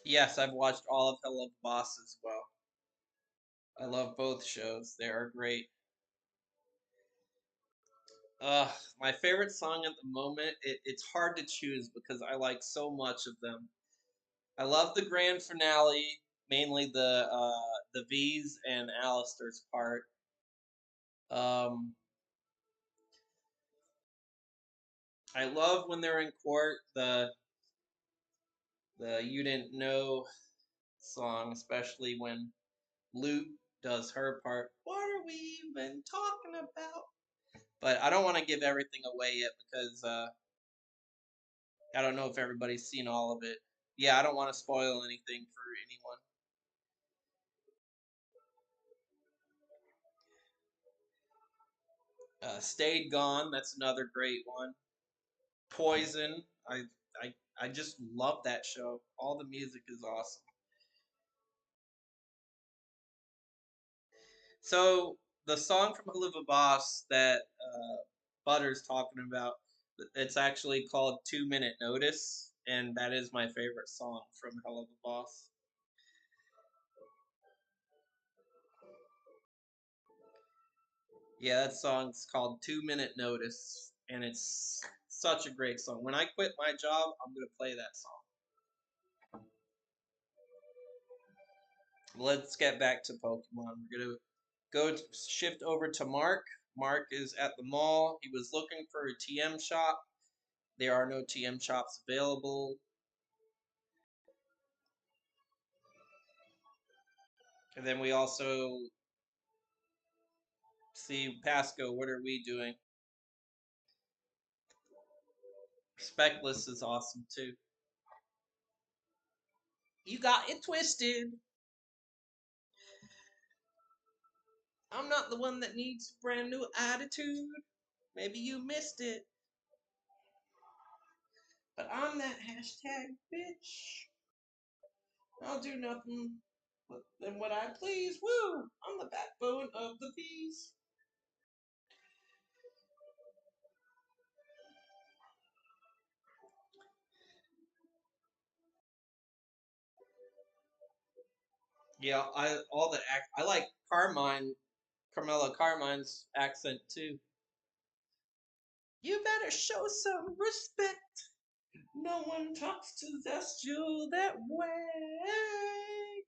Yes, I've watched all of Hello Boss as well. I love both shows. They are great. Uh, my favorite song at the moment, it's hard to choose because I like so much of them. I love the grand finale, mainly the V's and Alistair's part. Um, I love when they're in court, the You Didn't Know song, especially when Luke does her part. What are we even talking about? But I don't want to give everything away yet because I don't know if everybody's seen all of it. Yeah, I don't want to spoil anything for anyone. Stayed Gone, that's another great one. Poison, I I just love that show. All the music is awesome. So the song from Haliva Boss that Butter's talking about, it's actually called 2 Minute Notice, and that is my favorite song from Haliva Boss. Yeah, that song's called 2 Minute Notice, and it's such a great song. When I quit my job, I'm gonna play that song. Let's get back to Pokemon. We're gonna shift over to Mark. Mark is at the mall. He was looking for a TM shop. There are no TM shops available. And then we also see Pasco. What are we doing? Speckless is awesome too. You got it twisted. I'm not the one that needs a brand new attitude. Maybe you missed it. But I'm that hashtag bitch. I'll do nothing than what I please. Woo! I'm the backbone of the bees. Yeah, I like Carmela Carmine's accent too. You better show some respect. No one talks to Zestial that way.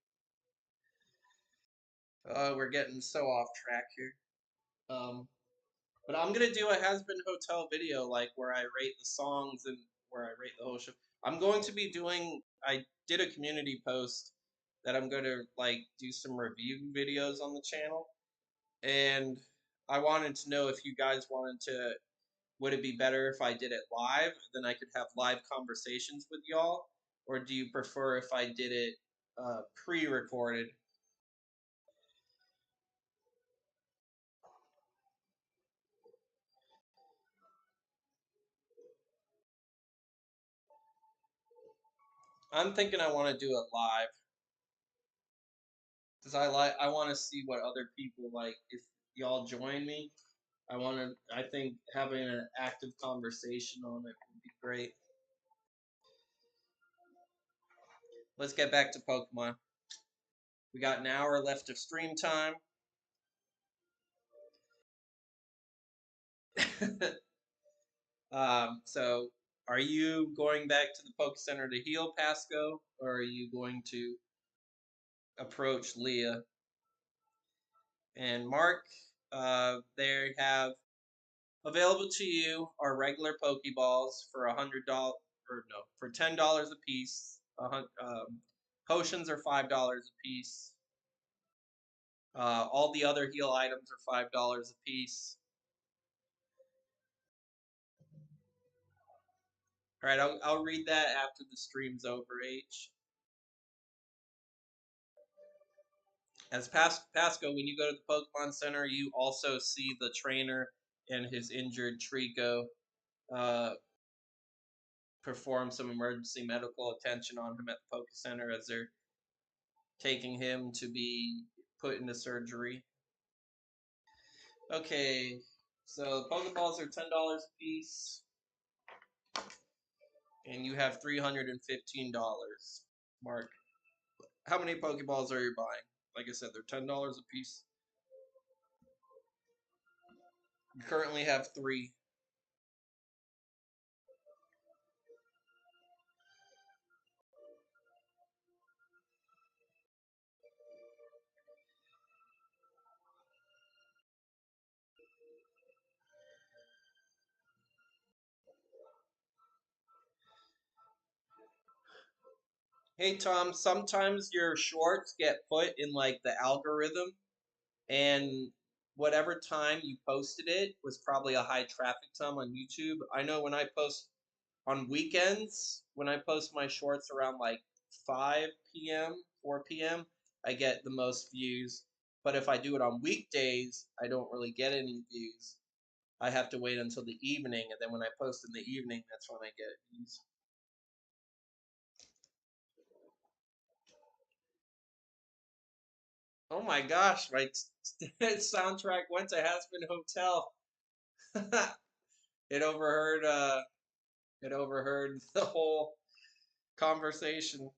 We're getting so off track here. Um, but I'm gonna do a Has Been Hotel video, like where I rate the songs and where I rate the whole show. I'm going to be doing. I did a community post that I'm going to like do some review videos on the channel. and I wanted to know if you guys wanted to. Would it be better if I did it live? Then I could have live conversations with y'all, or do you prefer if I did it pre-recorded? I'm thinking I want to do it live because I want to see what other people like. If y'all join me, I think having an active conversation on it would be great. Let's get back to Pokemon. We got an hour left of stream time. So are you going back to the Poke Center to heal Pasco, or are you going to approach Leah and Mark? They have available to you are regular Pokeballs for $100, or no, for $10 a piece. Potions are $5 a piece. All the other heal items are $5 a piece. All right, I'll read that after the stream's over. H. As Pasco, when you go to the Pokemon Center, you also see the trainer and his injured Trico uh, perform some emergency medical attention on him at the Poke Center as they're taking him to be put into surgery. Okay, so Pokeballs are $10 a piece, and you have $315. Mark, how many Pokeballs are you buying? Like I said, they're $10 a piece. You currently have 3. Hey Tom, sometimes your shorts get put in like the algorithm, and whatever time you posted it was probably a high traffic time on YouTube. I know when I post on weekends, when I post my shorts around like 5 p.m., 4 p.m., I get the most views. But if I do it on weekdays, I don't really get any views. I have to wait until the evening, and then when I post in the evening, that's when I get views. Oh my gosh, my soundtrack went to Hazbin Hotel. It overheard it overheard the whole conversation.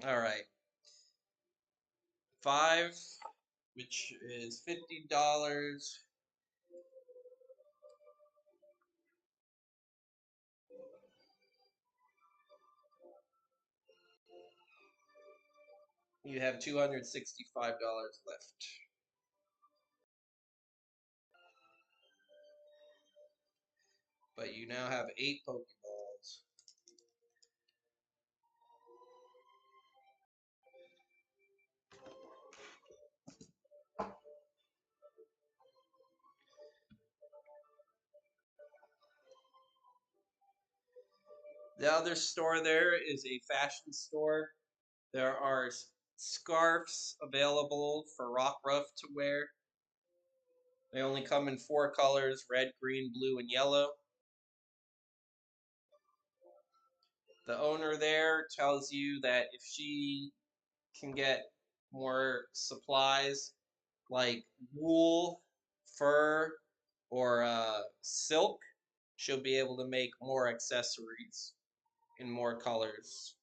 All right. 5, which is $50. You have $265 left. But you now have 8 Pokeballs. The other store there is a fashion store. There are scarves available for Rockruff to wear. They only come in 4 colors: red, green, blue, and yellow. The owner there tells you that if she can get more supplies like wool, fur, or silk, she'll be able to make more accessories in more colors.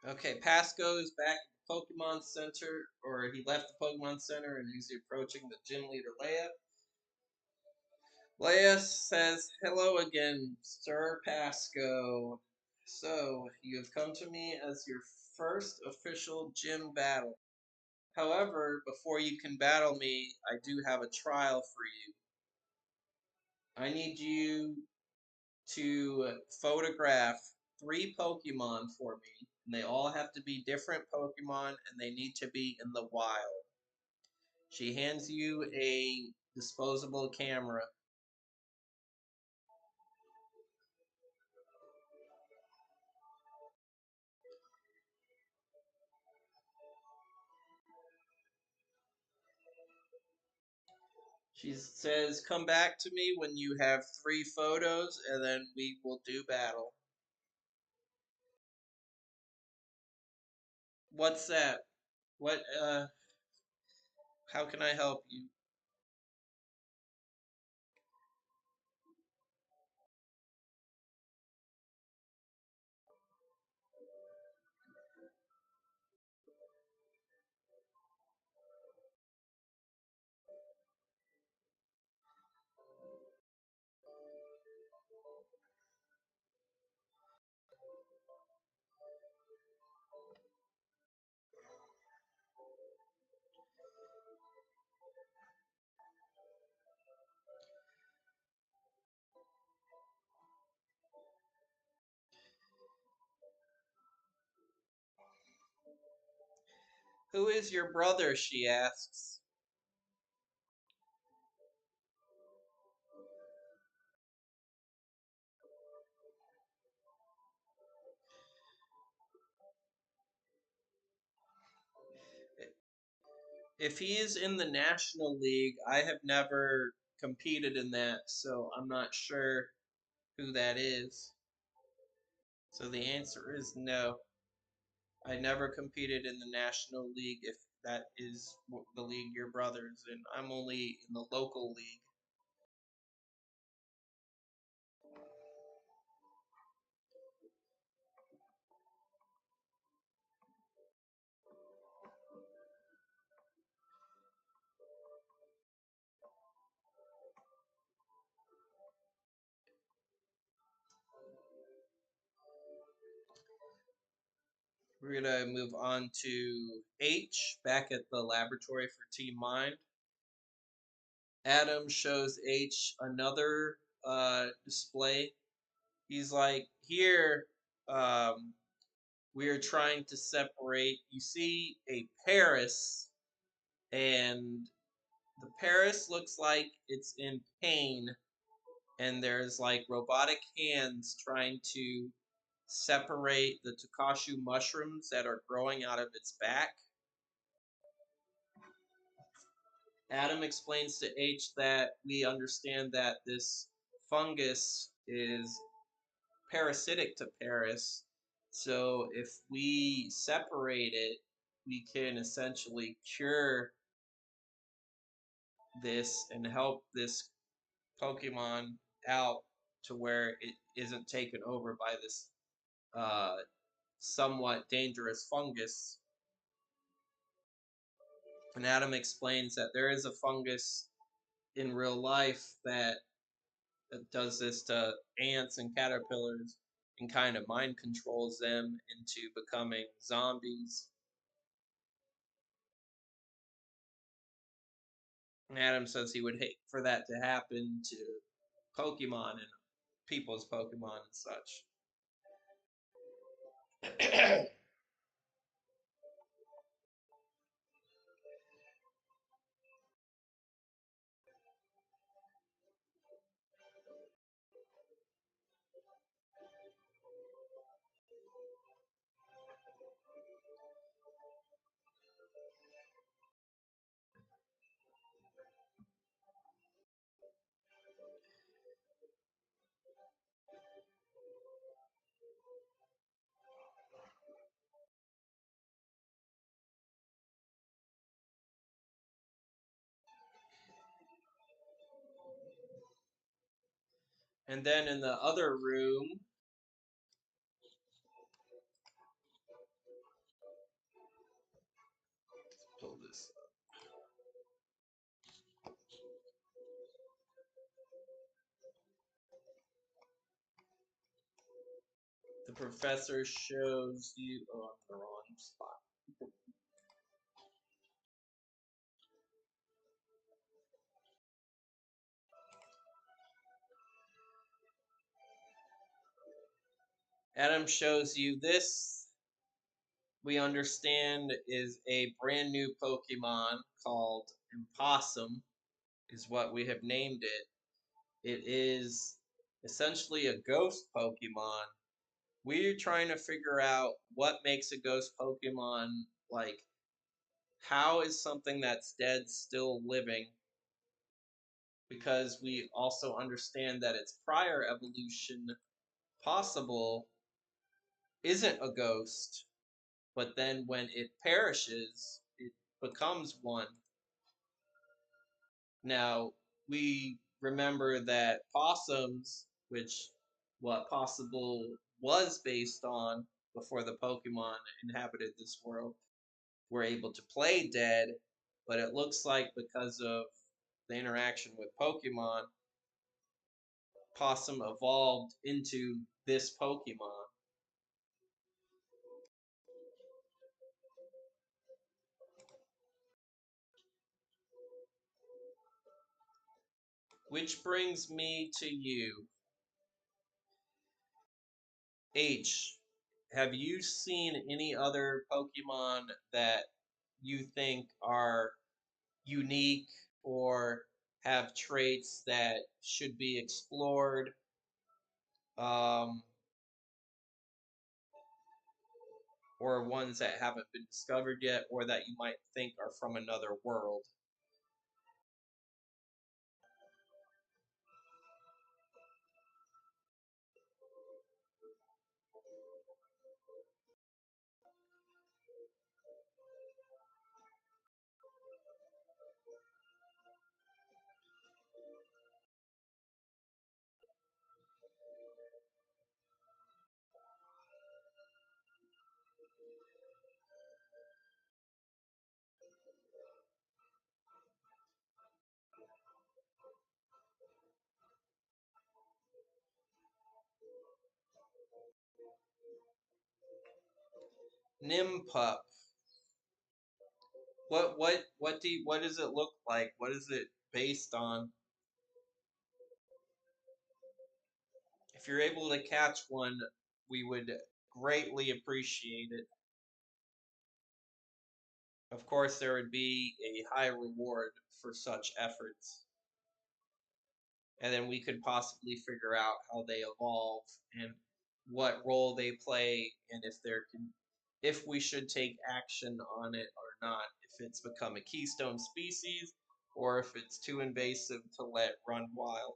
Okay, Pasco is back at the Pokemon Center, or he left the Pokemon Center and he's approaching the gym leader, Leia. Leia says, "Hello again, Sir Pasco. So, you have come to me as your first official gym battle. However, before you can battle me, I do have a trial for you. I need you to photograph 3 Pokemon for me, and they all have to be different Pokemon, and they need to be in the wild." She hands you a disposable camera. She says, "Come back to me when you have 3 photos, and then we will do battle." What's that? What, how can I help you? Who is your brother? She asks. If he is in the National League, I have never competed in that, so I'm not sure who that is. So the answer is no. I never competed in the National League if that is the league your brother's in. I'm only in the local league. We're going to move on to H, back at the laboratory for Team Mind. Adam shows H another display. He's like, "Here, um, we are trying to separate. You see a Paris, and the Paris looks like it's in pain, and there's like robotic hands trying to separate the Takashu mushrooms that are growing out of its back." Adam explains to H that we understand that this fungus is parasitic to Paris. So if we separate it, we can essentially cure this and help this Pokemon out to where it isn't taken over by this uh, somewhat dangerous fungus. And Adam explains that there is a fungus in real life that does this to ants and caterpillars and kind of mind controls them into becoming zombies. And Adam says he would hate for that to happen to Pokemon and people's Pokemon and such. And then in the other room, pull this up. The professor shows you. Oh, I'm in the wrong spot. Adam shows you this. We understand is a brand new Pokemon called Impossum, is what we have named it. It is essentially a ghost Pokemon. We're trying to figure out what makes a ghost Pokemon, like how is something that's dead still living, because we also understand that its prior evolution possible isn't a ghost, but then when it perishes, it becomes one. Now, we remember that possums, which what Possible was based on before the Pokemon inhabited this world, were able to play dead, but it looks like because of the interaction with Pokemon, Possum evolved into this Pokemon. Which brings me to you, H. Have you seen any other Pokemon that you think are unique or have traits that should be explored? Um, or ones that haven't been discovered yet, or that you might think are from another world? Nimpup. What does it look like? What is it based on? If you're able to catch one, we would greatly appreciate it. Of course, there would be a high reward for such efforts. And then we could possibly figure out how they evolve and what role they play, and if we should take action on it or not, if it's become a keystone species or if it's too invasive to let run wild.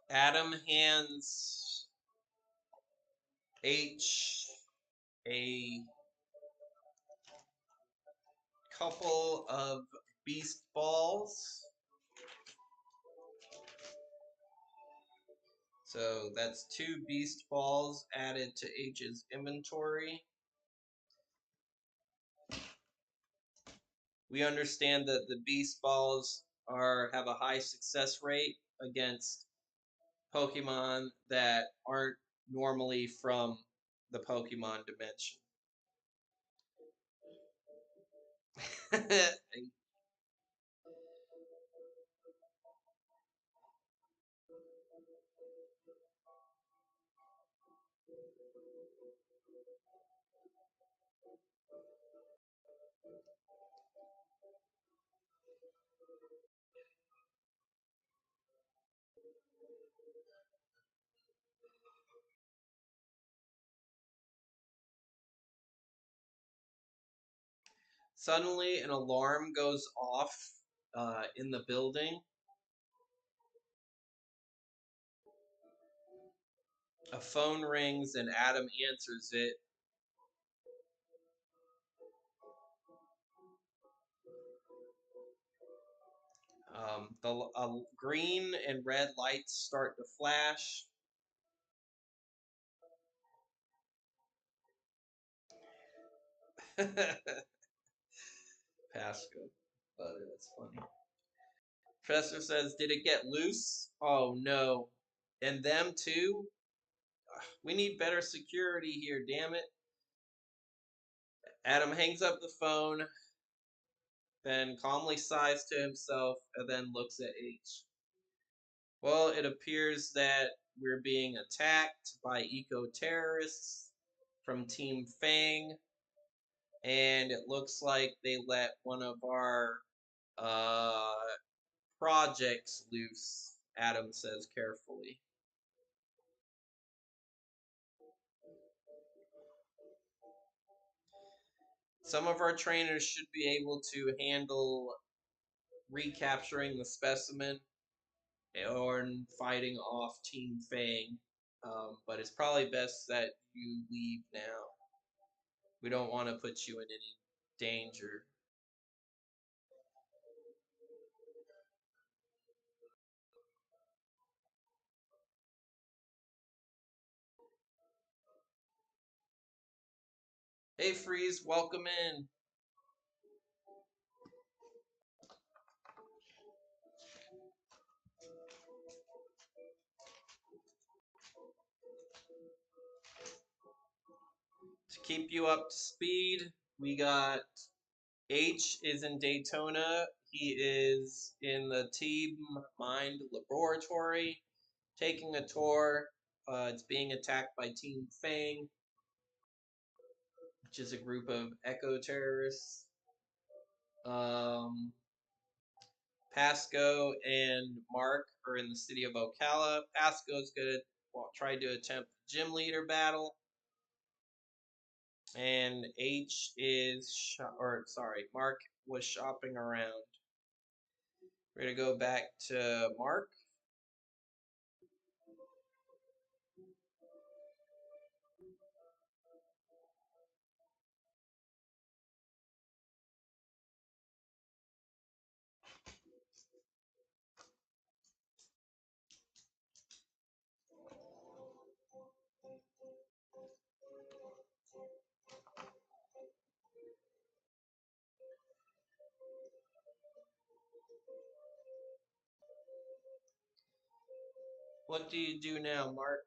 Adam hands H a couple of beast balls. So that's 2 beast balls added to H's inventory. We understand that the beast balls have a high success rate against Pokemon that aren't normally from the Pokemon dimension. Suddenly, an alarm goes off in the building. A phone rings and Adam answers it. The green and red lights start to flash. Pasco. That's funny. Professor says, "Did it get loose?" Oh no. And them too? We need better security here, damn it. Adam hangs up the phone, then calmly sighs to himself, and then looks at H. Well, it appears that we're being attacked by eco-terrorists from Team Fang, and it looks like they let one of our uh, projects loose, Adam says carefully. Some of our trainers should be able to handle recapturing the specimen or fighting off Team Fang, but it's probably best that you leave now. We don't want to put you in any danger. Hey, Freeze, welcome in. To keep you up to speed, we got H is in Daytona. He is in the Team Mind Laboratory, taking a tour. It's being attacked by Team Fang, which is a group of eco terrorists. Pasco and Mark are in the city of Ocala. Pasco's gonna try to attempt the gym leader battle, and Mark was shopping around. We're gonna go back to Mark. What do you do now, Mark?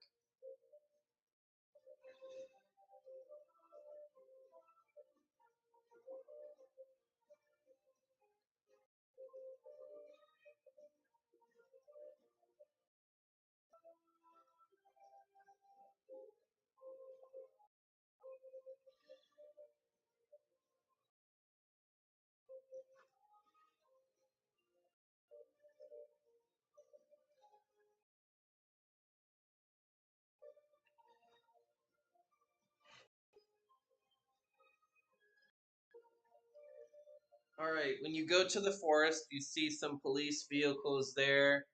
All right, when you go to the forest, you see some police vehicles there.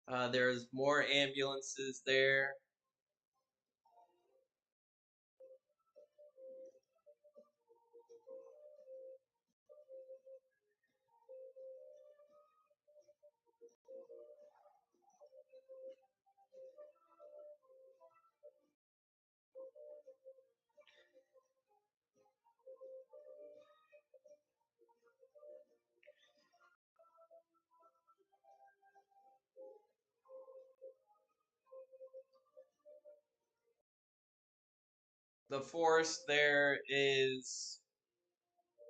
There's more ambulances there. The forest there is,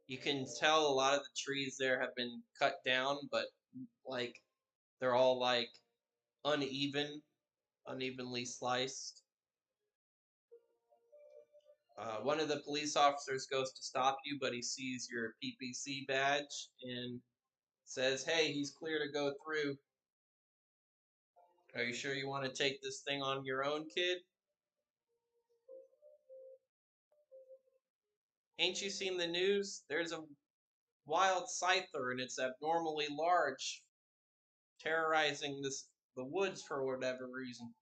you can tell a lot of the trees there have been cut down, but like they're all like unevenly sliced. One of the police officers goes to stop you, but he sees your PPC badge and says, "Hey, he's clear to go through. Are you sure you want to take this thing on your own, kid? Ain't you seen the news? There's a wild scyther and it's abnormally large, terrorizing the woods for whatever reason."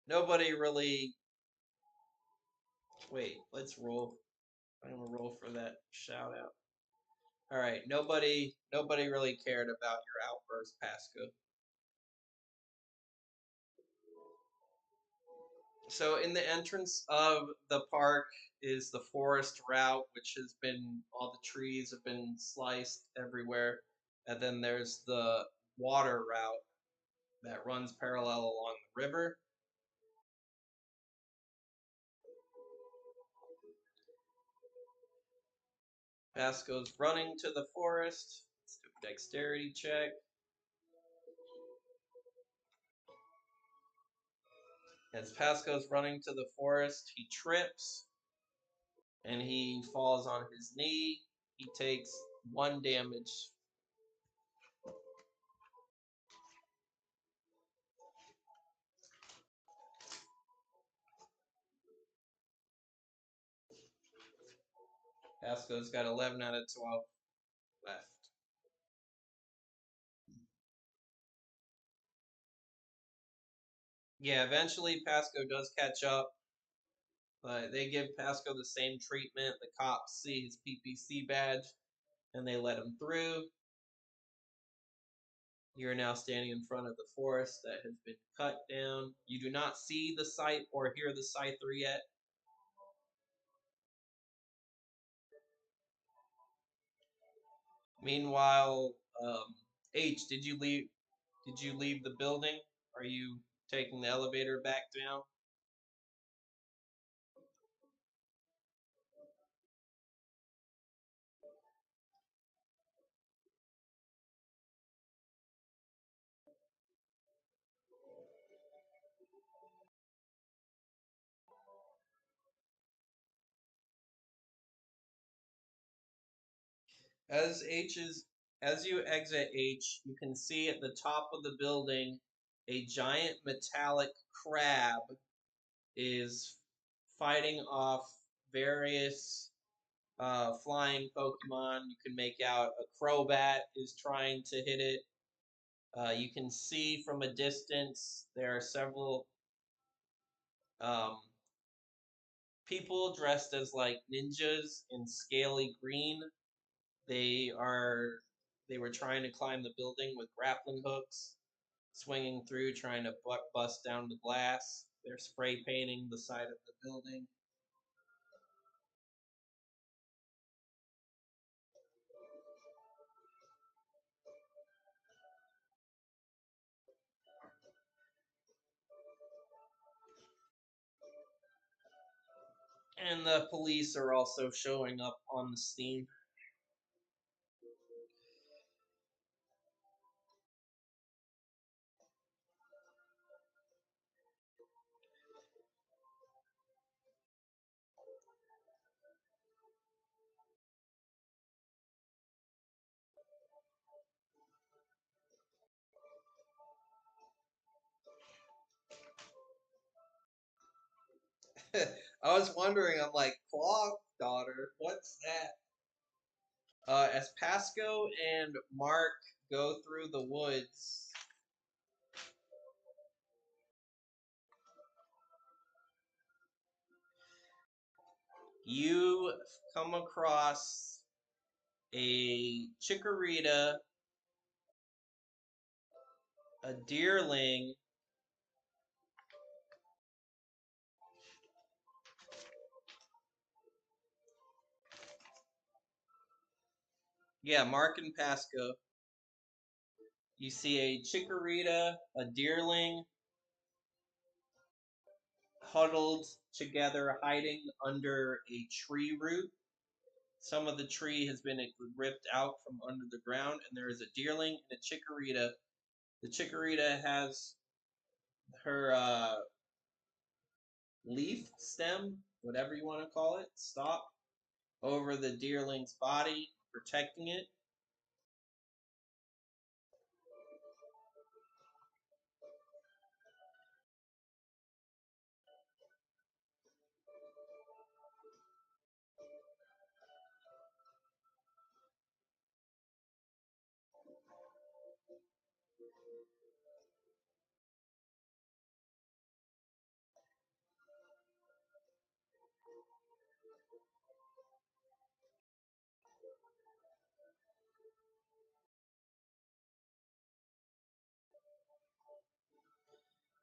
Nobody really. Wait, let's roll. I'm gonna roll for that shout out. All right, nobody really cared about your outburst, Pasco. So in the entrance of the park is the forest route, which has been all the trees have been sliced everywhere, and then there's the water route that runs parallel along the river. Pasco's running to the forest. Let's do a dexterity check. As Pasco's running to the forest, he trips and he falls on his knee. He takes 1 damage. Pasco's got 11 out of 12 left. Yeah, eventually Pasco does catch up, but they give Pasco the same treatment. The cops see his PPC badge and they let him through. You're now standing in front of the forest that has been cut down. You do not see the scythe or hear the scyther yet. Meanwhile, H, did you leave? Did you leave the building? Are you taking the elevator back down? As H is as you exit H, you can see at the top of the building a giant metallic crab is fighting off various flying Pokemon. You can make out a Crobat is trying to hit it. You can see from a distance there are several um, people dressed as like ninjas in scaly green. They are they were trying to climb the building with grappling hooks, swinging through, trying to bust down the glass. They're spray painting the side of the building. And the police are also showing up on the scene. I was wondering, I'm like, Clock Daughter, what's that? As Pasco and Mark go through the woods, you come across a chikorita, a deerling, yeah, Mark and Pasco. You see a chikorita, a deerling, huddled together, hiding under a tree root. Some of the tree has been ripped out from under the ground, and there is a deerling and a chikorita. The chikorita has her leaf, stem, whatever you want to call it, stalk, over the deerling's body, protecting it.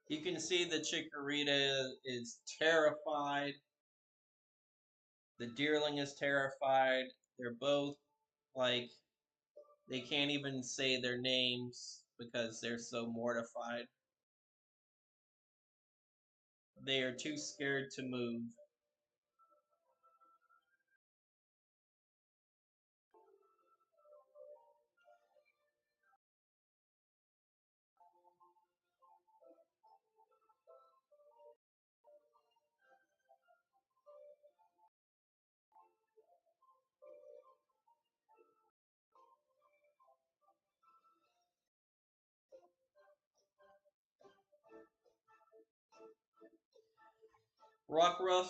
You can see the chikorita is terrified. The deerling is terrified. They're both like they can't even say their names because they're so mortified. They are too scared to move. Rockruff,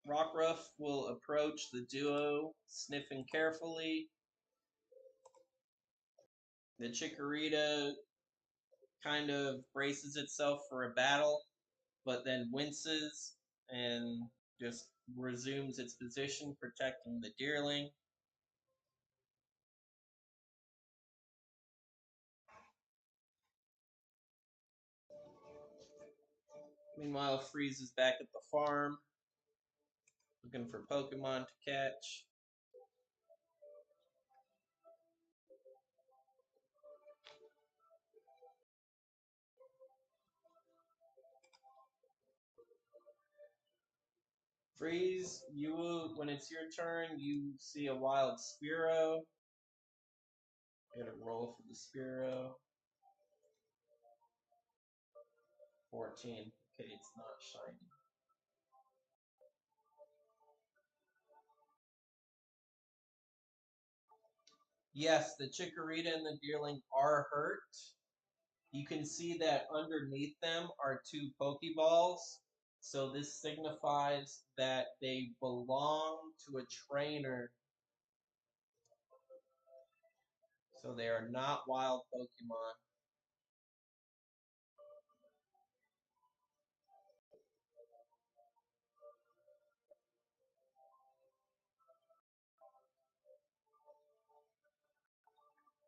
Rockruff will approach the duo, sniffing carefully. The Chikorita kind of braces itself for a battle, but then winces and just resumes its position, protecting the deerling. Meanwhile, Freeze is back at the farm, looking for Pokemon to catch. Freeze, when it's your turn, you see a wild Spearow. Gotta roll for the Spearow. 14. Okay, it's not shiny. Yes, the Chikorita and the Deerling are hurt. You can see that underneath them are two Pokeballs. So this signifies that they belong to a trainer. So they are not wild Pokemon.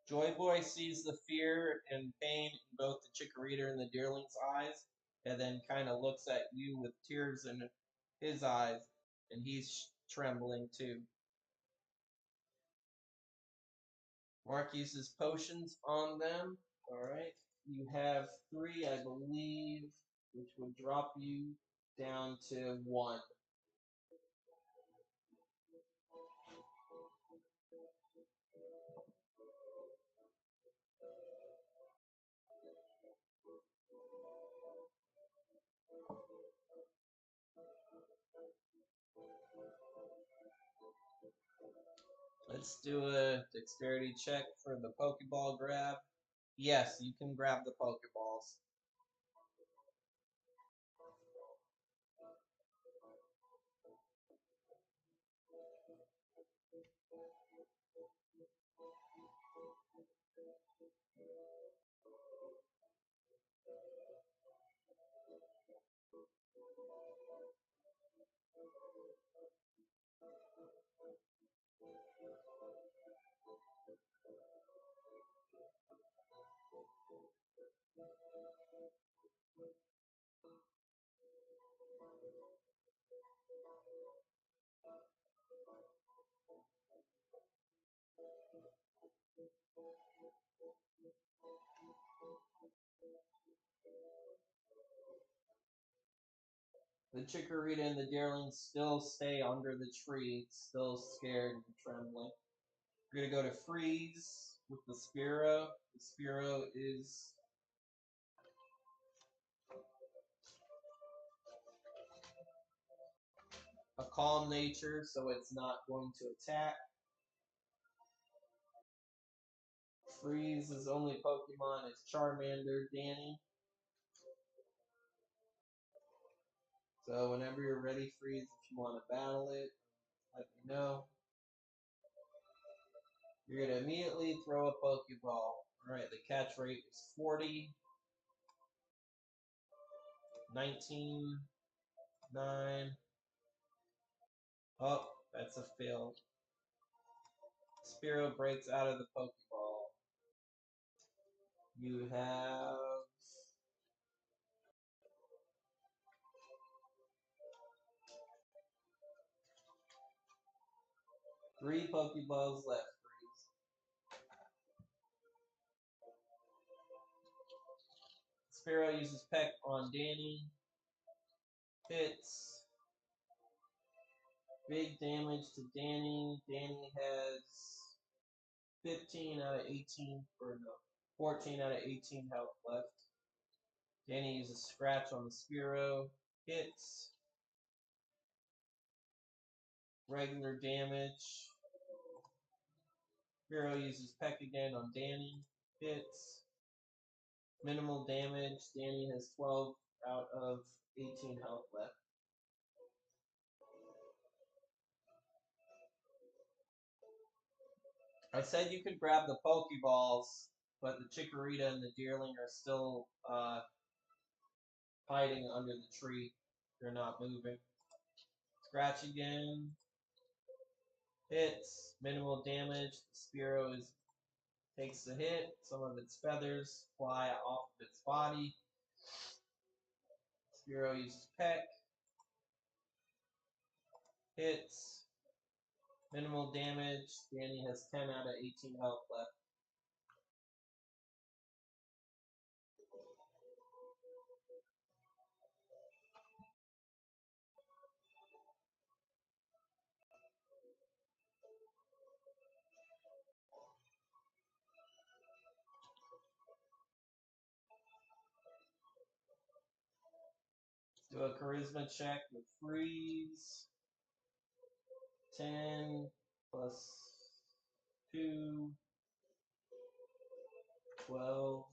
Joy Boy sees the fear and pain in both the Chikorita and the Deerling's eyes, and then kind of looks at you with tears in his eyes, and he's trembling too. Mark uses potions on them. Alright. You have 3, I believe, which would drop you down to 1. Let's do a dexterity check for the Pokeball grab. Yes, you can grab the Pokeballs. The Chikorita and the Deerling still stay under the tree, still scared and trembling. We're gonna go to Freeze with the Spearow. The Spearow is a calm nature, so it's not going to attack. Freeze's only Pokemon is Charmander, Danny. So whenever you're ready, Freeze, if you want to battle it, let me know. You're going to immediately throw a Pokeball. Alright, the catch rate is 40, 19, 9. Oh, that's a fail. Spearow breaks out of the Pokeball. You have 3 Pokeballs left, Freeze. Spearow uses Peck on Danny. Hits. Big damage to Danny. Danny has 15 out of 18, or no, 14 out of 18 health left. Danny uses Scratch on the Spearow. Hits. Regular damage. Spearow uses Peck again on Danny. Hits. Minimal damage. Danny has 12 out of 18 health left. I said you could grab the Pokeballs, but the Chikorita and the Deerling are still hiding under the tree. They're not moving. Scratch again. Hits. Minimal damage. The Spearow takes the hit. Some of its feathers fly off of its body. Spearow uses Peck. Hits. Minimal damage. Danny has 10 out of 18 health left. Do a charisma check with Freeze. 10 plus 2. 12.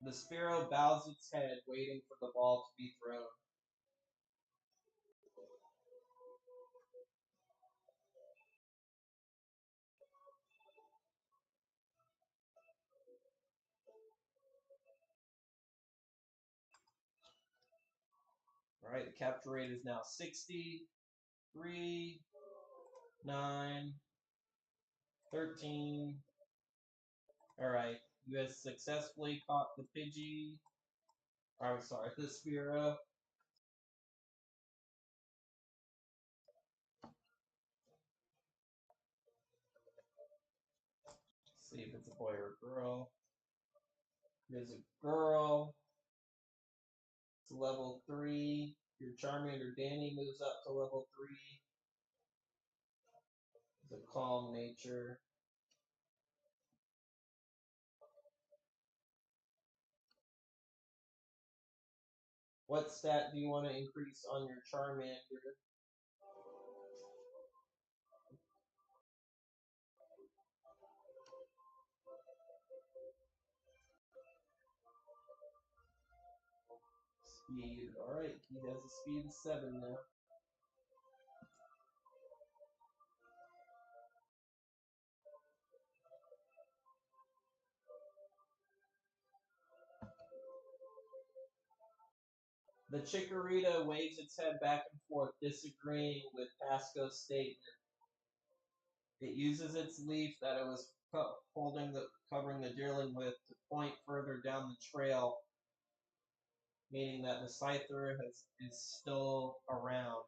The Spearow bows its head, waiting for the ball to be thrown. Alright, the capture rate is now 60. 3, 9, 13. Alright, you have successfully caught the Pidgey. I'm sorry, the Spearow. Let's see if it's a boy or a girl. There's a girl. It's level 3. Your Charmander Danny moves up to level 3. It's a calm nature. What stat do you want to increase on your Charmander? Speed. Alright, he has a speed of 7 now. The Chikorita waves its head back and forth, disagreeing with Pasco's statement. It uses its leaf that it was covering the Deerling with to point further down the trail, meaning that the Scyther is still around.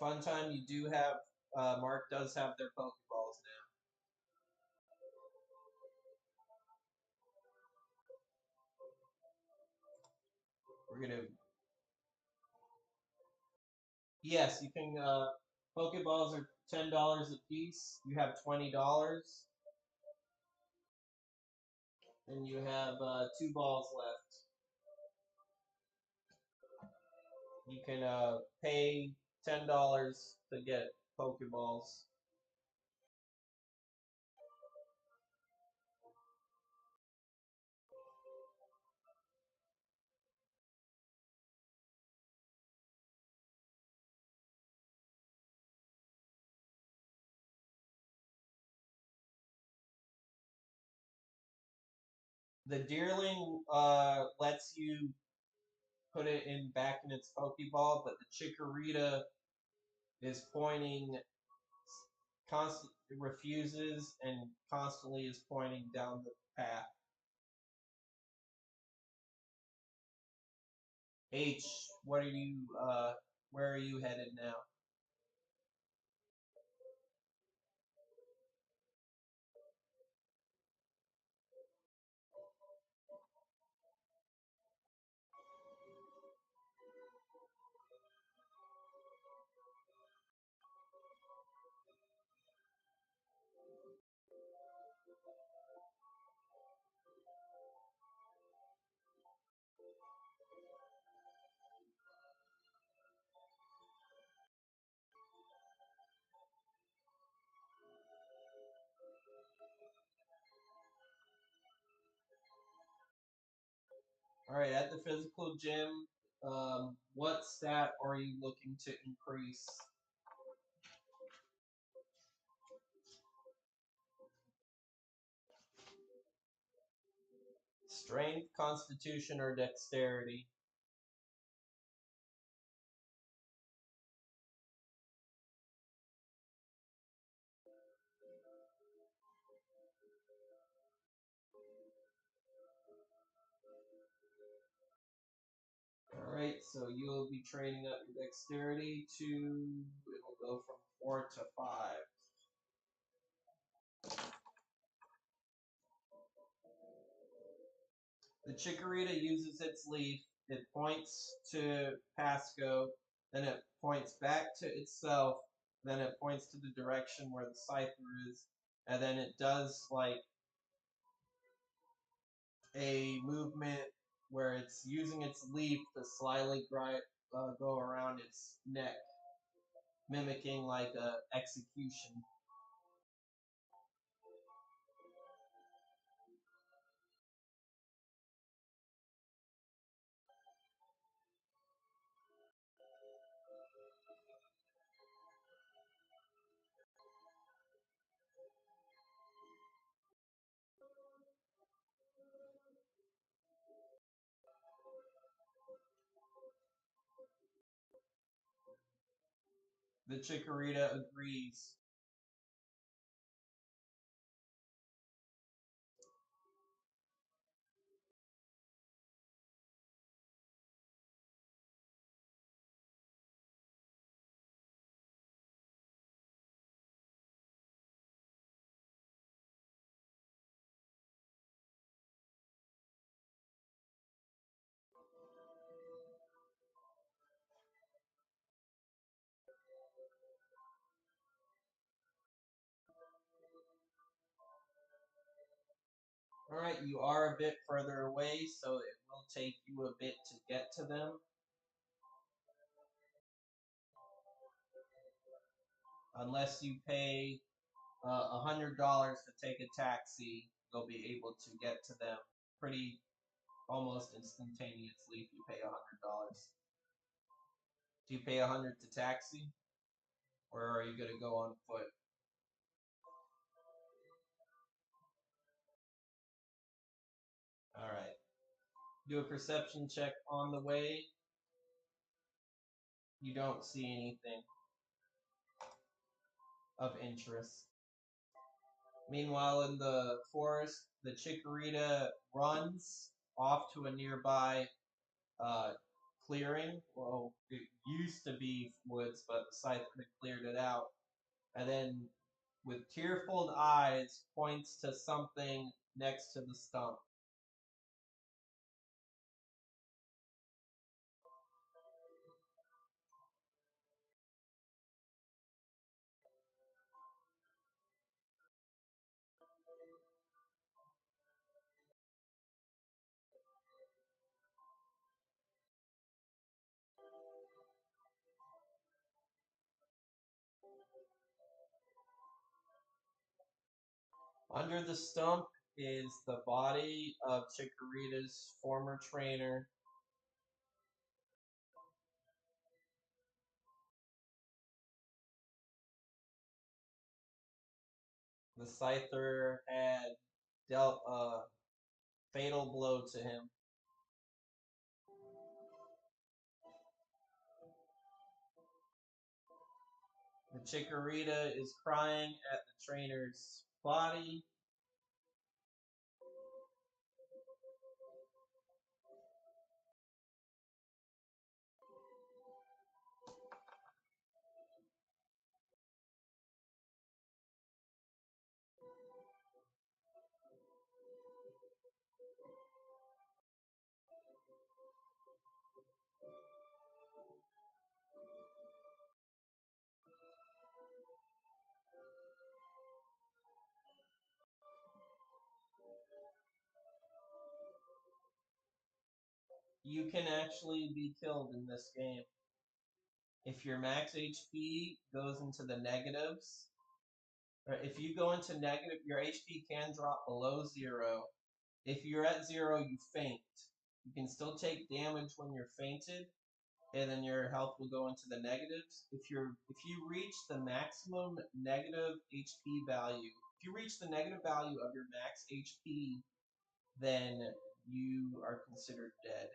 Fun time, you do have Mark does have their Pokeballs now. We're gonna. Yes, you can. Pokeballs are $10 a piece. You have $20, and you have 2 balls left. You can pay $10 to get Pokeballs. The Deerling lets you put it in back in its Pokeball, but the Chikorita is pointing, constantly refuses, and constantly is pointing down the path. H, what are you? Where are you headed now? All right, at the physical gym, what stat are you looking to increase? Strength, constitution, or dexterity? All right, so you'll be training up your dexterity to, it'll go from 4 to 5. The Chikorita uses its leaf. It points to Pasco, then it points back to itself, then it points to the direction where the Scyther is, and then it does like a movement where it's using its leaf to slyly go around its neck, mimicking like a execution. The Chikorita agrees. Alright, you are a bit further away, so it will take you a bit to get to them. Unless you pay $100 to take a taxi, you'll be able to get to them pretty almost instantaneously if you pay $100. Do you pay 100 to taxi, or are you gonna go on foot? All right. Do a perception check on the way. You don't see anything of interest. Meanwhile, in the forest, the Chikorita runs off to a nearby uh, clearing. Well, it used to be woods, but the Scyther had cleared it out. and then with tear-filled eyes points to something next to the stump. Under the stump is the body of Chikorita's former trainer. The Scyther had dealt a fatal blow to him. The Chikorita is crying at the trainer's body. You can actually be killed in this game. If your max HP goes into the negatives, or if you go into negative, your HP can drop below 0. If you're at 0, you faint. You can still take damage when you're fainted, and then your health will go into the negatives. If you reach the maximum negative HP value, if you reach the negative value of your max HP, then you are considered dead.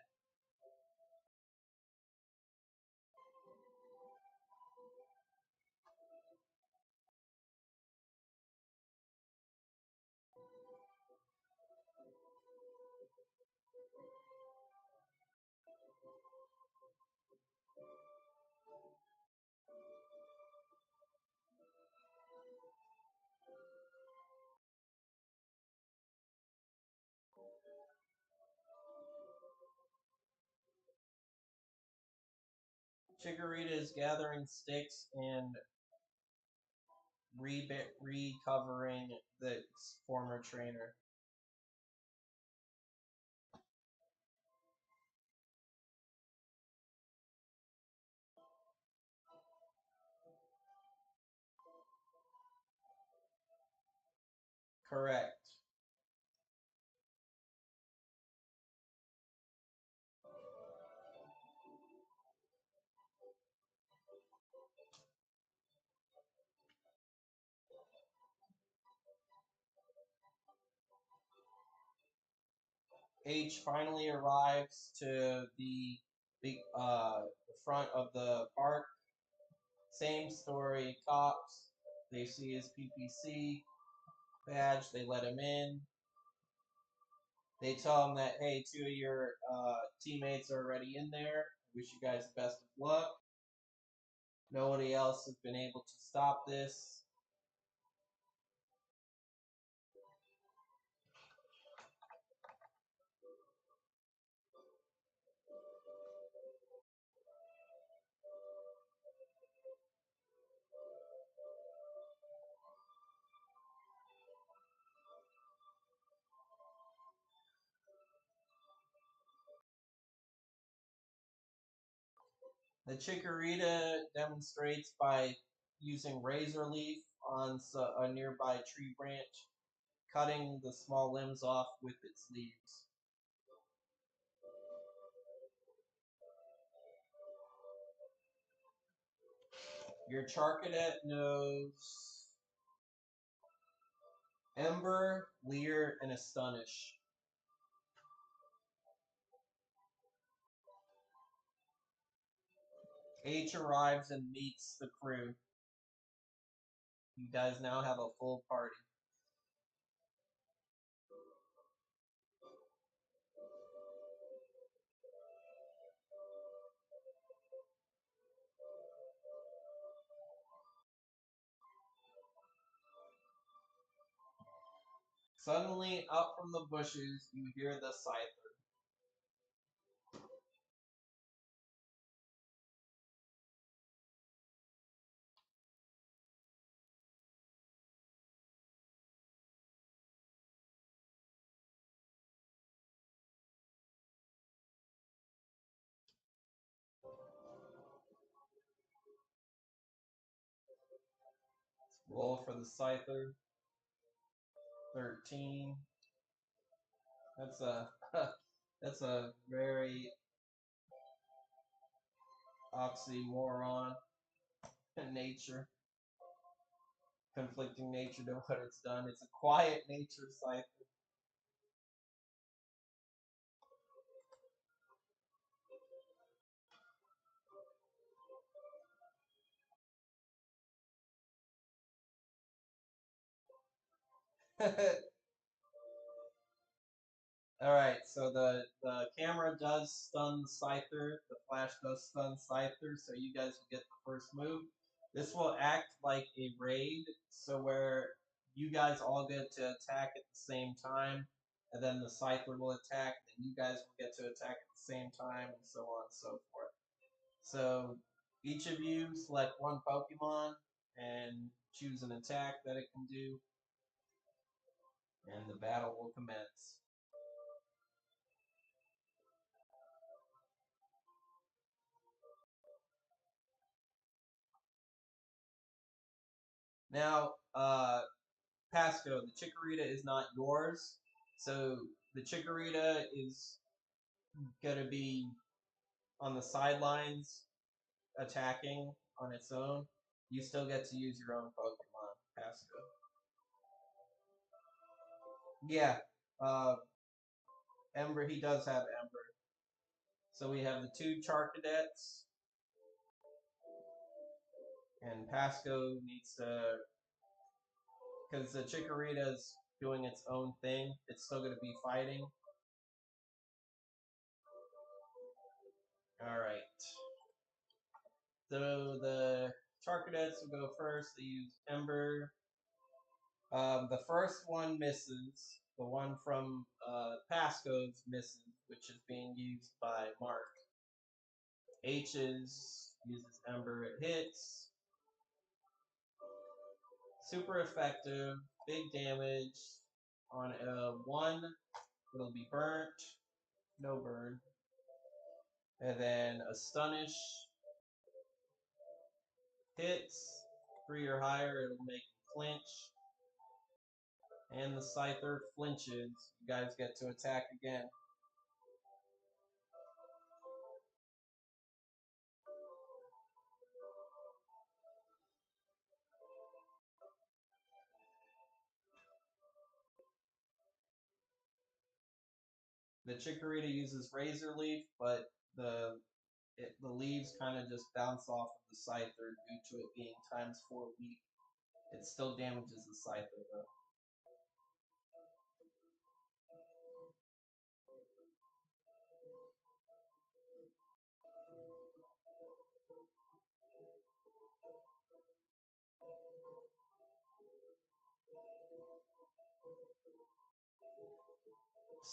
Chikorita is gathering sticks and recovering the former trainer. Correct. H finally arrives to the front of the park. Same story. Cops. They see his PPC badge. They let him in. They tell him that, hey, 2 of your teammates are already in there. Wish you guys the best of luck. Nobody else has been able to stop this. The Chikorita demonstrates by using razor leaf on a nearby tree branch, cutting the small limbs off with its leaves. Your Charcadet knows Ember, Leer, and Astonish. H arrives and meets the crew. You guys now have a full party. Suddenly, up from the bushes, you hear the scyther. Roll for the scyther. 13. That's a that's a very oxymoron nature. Conflicting nature to what it's done. It's a quiet nature scyther. Alright, so the camera does stun Scyther, the flash does stun Scyther, so you guys will get the first move. This will act like a raid, so where you guys all get to attack at the same time, and then the Scyther will attack, and you guys will get to attack at the same time, and so on and so forth. So each of you select one Pokemon and choose an attack that it can do, and the battle will commence. Now, Pasco, the Chikorita is not yours, so the Chikorita is gonna be on the sidelines attacking on its own. You still get to use your own Pokemon, Pasco. Yeah, Ember, he does have Ember. So we have the two Charcadets, and Pasco needs to, because the Chikorita is doing its own thing, it's still going to be fighting. Alright. So the Charcadets will go first. They use Ember. The first one misses. The one from Pasco's misses, which is being used by Mark. H's uses Ember. It hits. Super effective. Big damage. On a 1, it'll be burnt. No burn. And then a Stunish hits. 3 or higher, it'll make him flinch. And the Scyther flinches. You guys get to attack again. The Chikorita uses Razor Leaf, but the leaves kind of just bounce off of the Scyther due to it being ×4 weak. It still damages the Scyther though.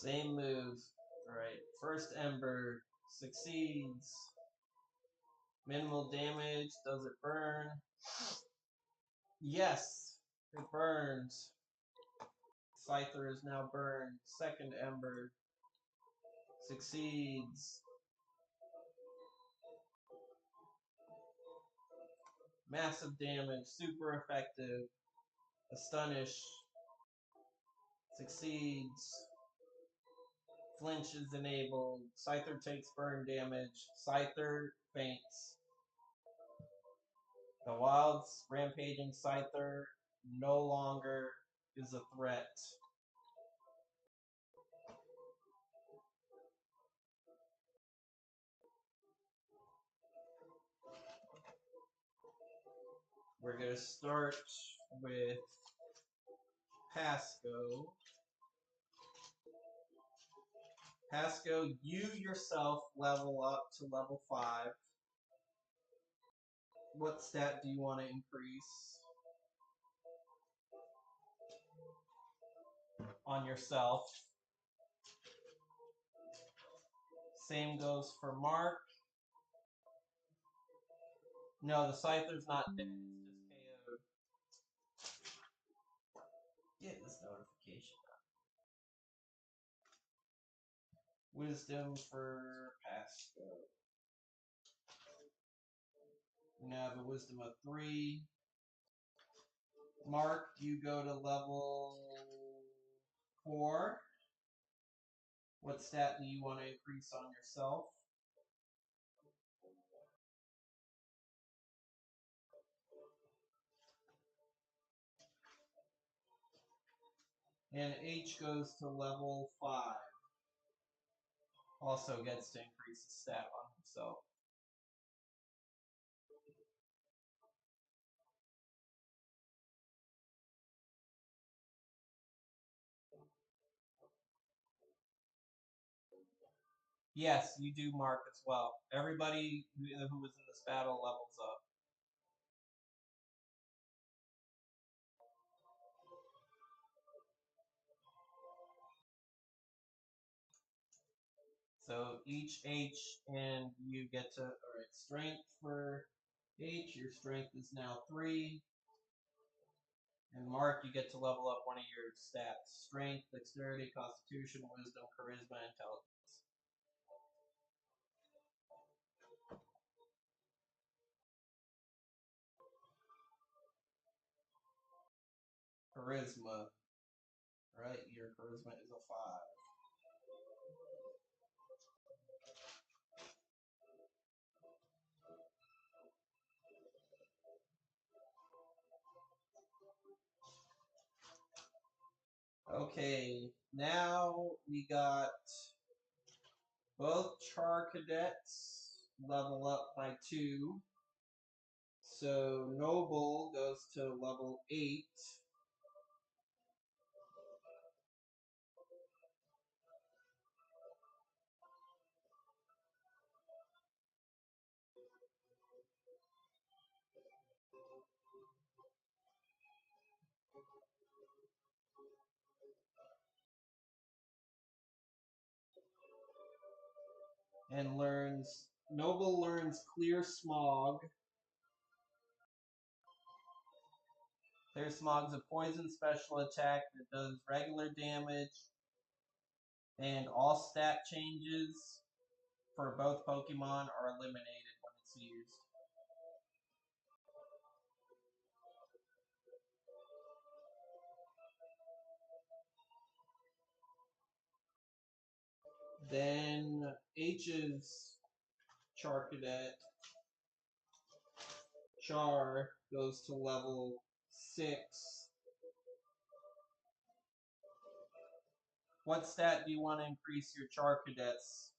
Same move. Alright, first Ember succeeds. Minimal damage. Does it burn? Yes, it burns. Scyther is now burned. Second Ember succeeds. Massive damage, super effective. Astonish succeeds. Flinch is enabled. Scyther takes burn damage. Scyther faints. The Wild's rampaging Scyther no longer is a threat. We're going to start with Pasco. Pasco, you yourself level up to level 5. What stat do you want to increase? on yourself. Same goes for Mark. No, the Scyther's not dead. It's just KO'd. Get this notification. Wisdom for Pasco. You now have a wisdom of 3. Mark, you go to level 4. What stat do you want to increase on yourself? And H goes to level 5. Also gets to increase the stat on himself. Yes, you do Mark as well. Everybody who was in this battle levels up. So each H, and you get to, alright, strength for H. Your strength is now 3. And Mark, you get to level up one of your stats. Strength, dexterity, constitution, wisdom, charisma, intelligence. Charisma. Right, your charisma is a 5. Okay, now we got both Char Cadets level up by 2. So Noble goes to level 8. And Noble learns Clear Smog. Clear Smog's a poison special attack that does regular damage, and all stat changes for both Pokemon are eliminated when it's used. Then H's Char Cadet Char goes to level 6. What stat do you want to increase your Char Cadets?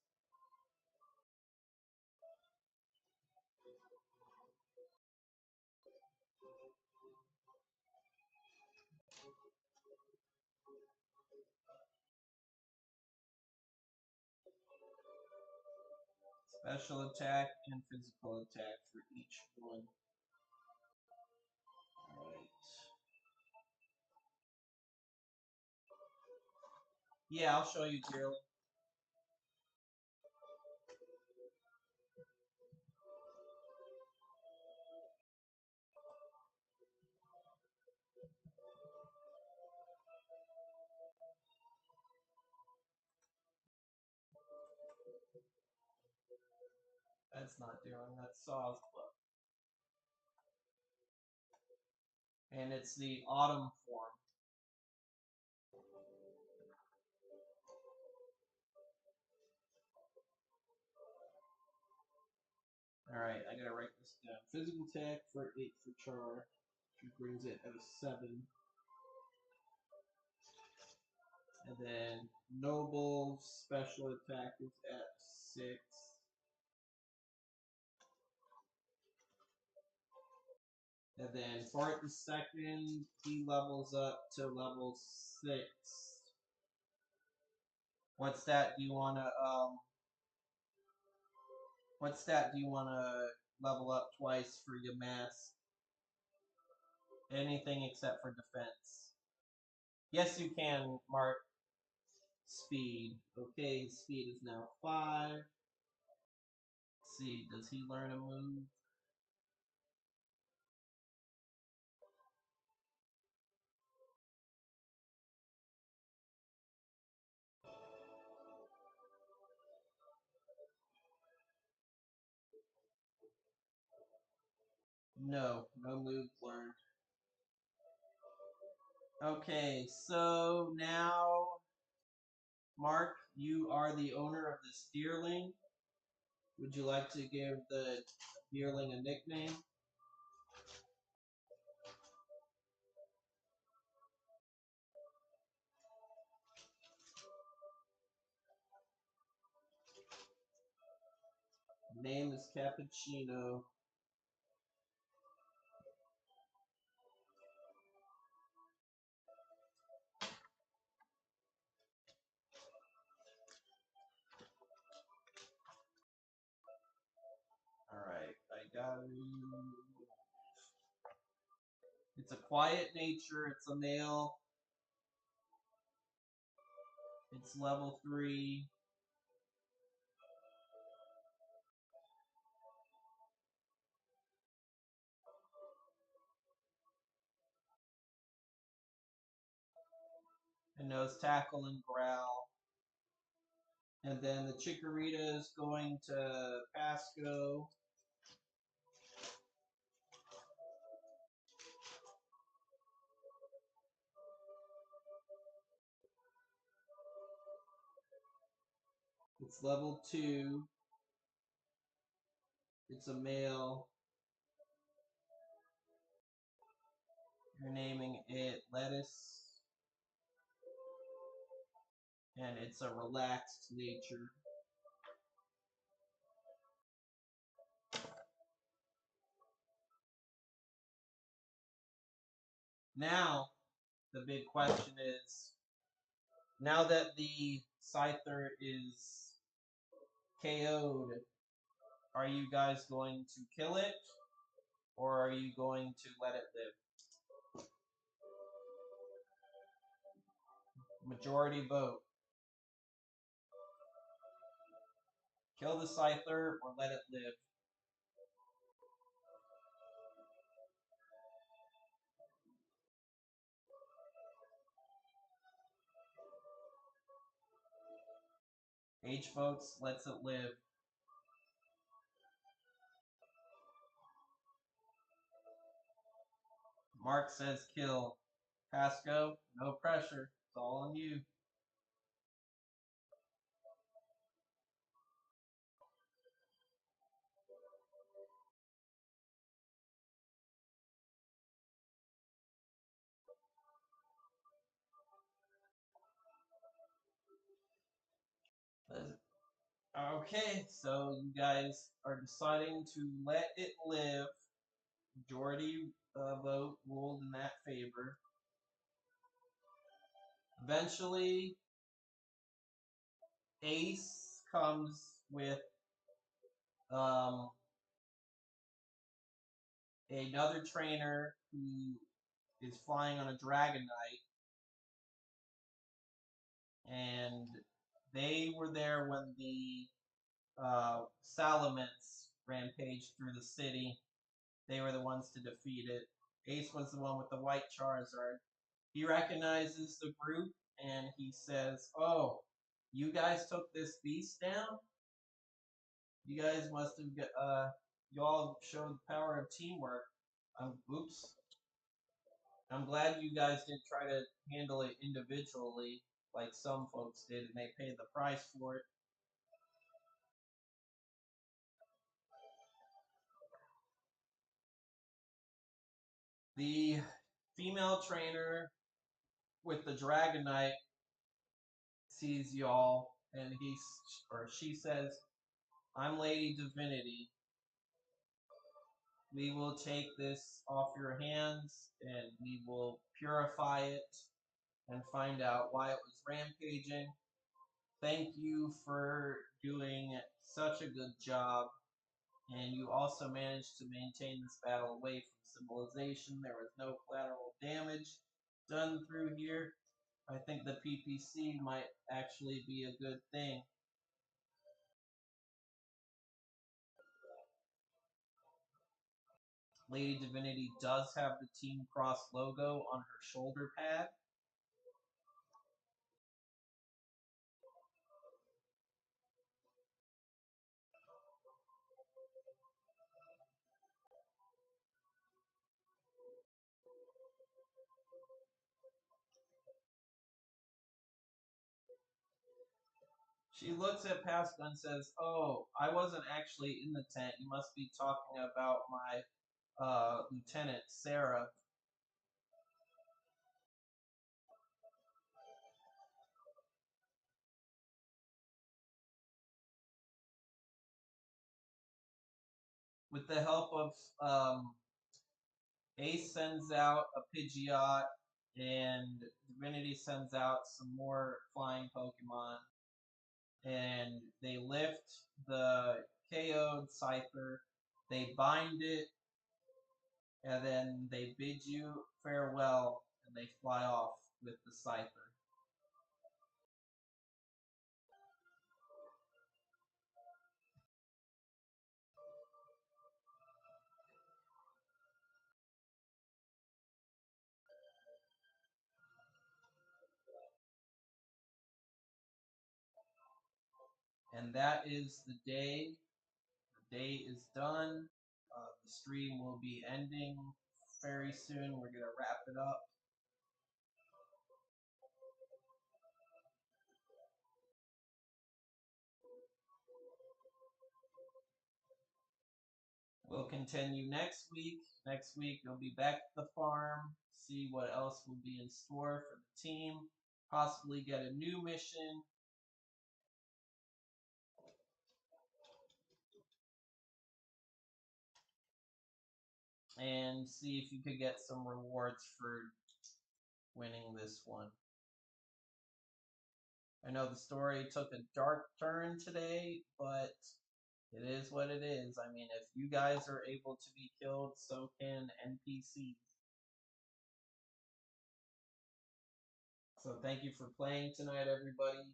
Special attack and physical attack for each one. Alright. Yeah, I'll show you clearly. That's not doing, that's Saw's Club. And it's the autumn form. Alright, I gotta write this down. Physical attack for 8 for Char. She brings it at a 7. And then Noble's special attack is at 6. And then Fart the second, he levels up to level 6. What stat do you wanna level up twice for your mask? Anything except for defense. Yes, you can, Mark. Speed. Okay, speed is now 5. Let's see, does he learn a move? No, no move learned. Okay, so now, Mark, you are the owner of this deerling. Would you like to give the deerling a nickname? Name is Cappuccino. Alright, I got you. It's a quiet nature, it's a male. It's level 3. It knows tackle and growl. And then the Chikorita is going to Pasco. It's level 2. It's a male. You're naming it Lettuce. And it's a relaxed nature. Now, the big question is, now that the Scyther is KO'd, are you guys going to kill it? Or are you going to let it live? Majority vote. Kill the Scyther or let it live. H votes lets it live. Mark says kill. Pasco, no pressure. It's all on you. Okay, so you guys are deciding to let it live. Majority vote ruled in that favor. Eventually, Ace comes with um, another trainer who is flying on a Dragonite, and they were there when the Salamence rampaged through the city. They were the ones to defeat it. Ace was the one with the white Charizard. He recognizes the group and he says, "Oh, you guys took this beast down? You guys must have you all showed the power of teamwork. Oops. I'm glad you guys didn't try to handle it individually like some folks did, and they paid the price for it." The female trainer with the Dragonite sees y'all, and she says, "I'm Lady Divinity. We will take this off your hands, and we will purify it and find out why it was rampaging. Thank you for doing such a good job, and you also managed to maintain this battle away from civilization. There was no collateral damage done through here. I think the PPC might actually be a good thing. Lady Divinity does have the Team Cross logo on her shoulder pad. She looks at Pascal and says, "Oh, I wasn't actually in the tent. You must be talking about my lieutenant, Sarah." With the help of Ace sends out a Pidgeot, and Divinity sends out some more flying Pokemon, and they lift the KO'd Scyther, they bind it, and then they bid you farewell, and they fly off with the Scyther. And that is the day. The day is done. The stream will be ending very soon. We're going to wrap it up. We'll continue next week. Next week, we'll be back at the farm, see what else will be in store for the team, possibly get a new mission. And see if you could get some rewards for winning this one. I know the story took a dark turn today, but it is what it is. I mean, if you guys are able to be killed, so can NPCs. So thank you for playing tonight, everybody.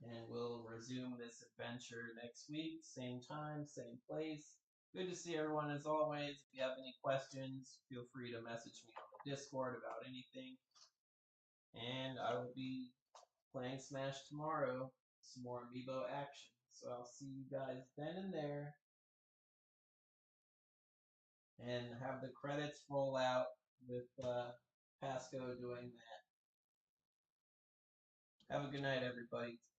And we'll resume this adventure next week, same time, same place. Good to see everyone as always. If you have any questions, feel free to message me on the Discord about anything. And I will be playing Smash tomorrow, some more amiibo action. So I'll see you guys then and there. And have the credits roll out with Pasco doing that. Have a good night, everybody.